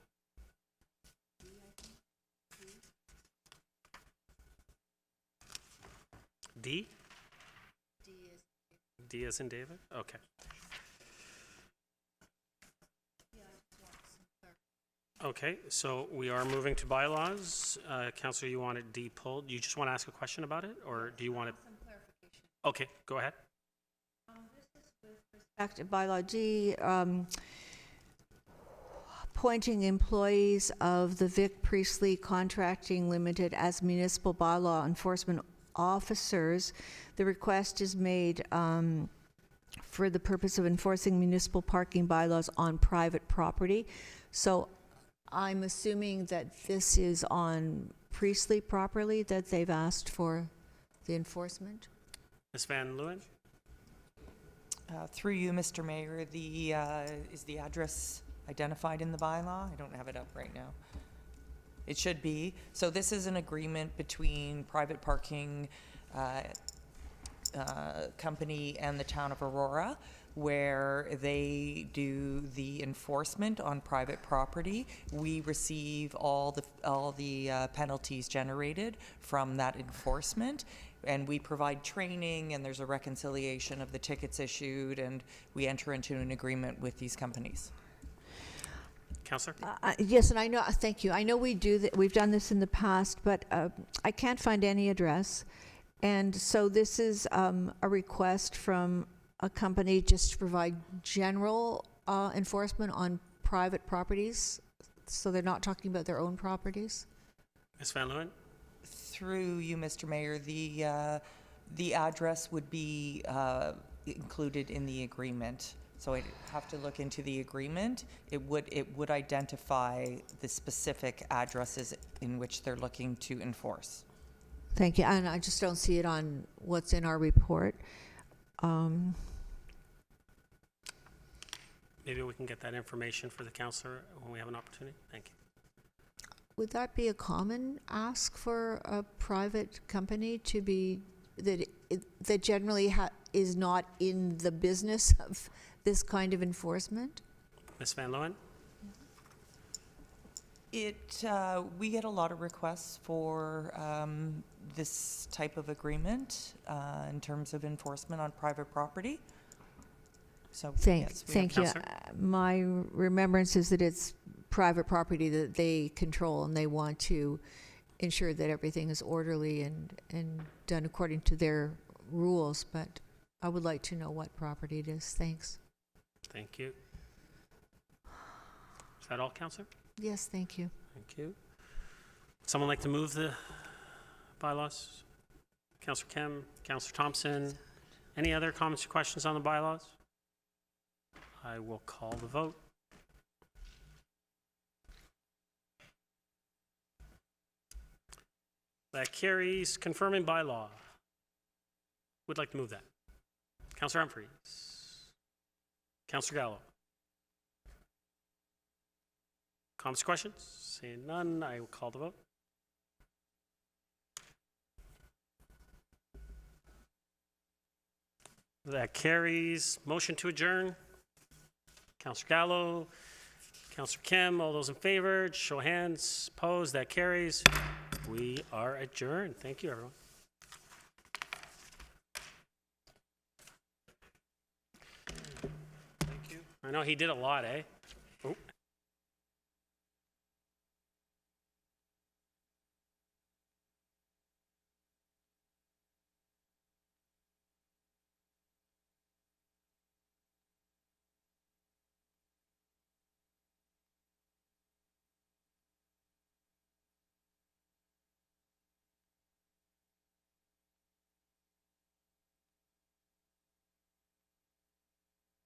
D? D as in David? Okay. Okay, so we are moving to bylaws. Councillor, you wanted D pulled. You just want to ask a question about it, or do you want to? Okay, go ahead. Back to bylaw D, appointing employees of the Vic Priestley Contracting Limited as municipal bylaw enforcement officers. The request is made for the purpose of enforcing municipal parking bylaws on private property. So I'm assuming that this is on Priestley property that they've asked for the enforcement? Ms. Van Leeuwen? Through you, Mr. Mayor, is the address identified in the bylaw? I don't have it up right now. It should be. So this is an agreement between private parking company and the town of Aurora, where they do the enforcement on private property. We receive all the penalties generated from that enforcement, and we provide training, and there's a reconciliation of the tickets issued, and we enter into an agreement with these companies. Councillor? Yes, and I know, thank you. I know we do that, we've done this in the past, but I can't find any address. And so this is a request from a company just to provide general enforcement on private properties. So they're not talking about their own properties? Ms. Van Leeuwen? Through you, Mr. Mayor, the address would be included in the agreement. So I'd have to look into the agreement. It would identify the specific addresses in which they're looking to enforce. Thank you. And I just don't see it on what's in our report. Maybe we can get that information for the councillor when we have an opportunity. Thank you. Would that be a common ask for a private company to be, that generally is not in the business of this kind of enforcement? Ms. Van Leeuwen? We get a lot of requests for this type of agreement in terms of enforcement on private property. So yes, Thank you. My remembrance is that it's private property that they control, and they want to ensure that everything is orderly and done according to their rules, but I would like to know what property it is. Thanks. Thank you. Is that all, councillor? Yes, thank you. Thank you. Someone like to move the bylaws? Councillor Kim, Councillor Thompson. Any other comments or questions on the bylaws? I will call the vote. That carries. Confirming bylaw. Would like to move that. Councillor Humphreys. Councillor Gallo. Comments or questions? Seeing none, I will call the vote. That carries. Motion to adjourn. Councillor Gallo, Councillor Kim, all those in favor, show of hands. Opposed, that carries. We are adjourned. Thank you, everyone. Thank you. I know he did a lot, eh? Oh.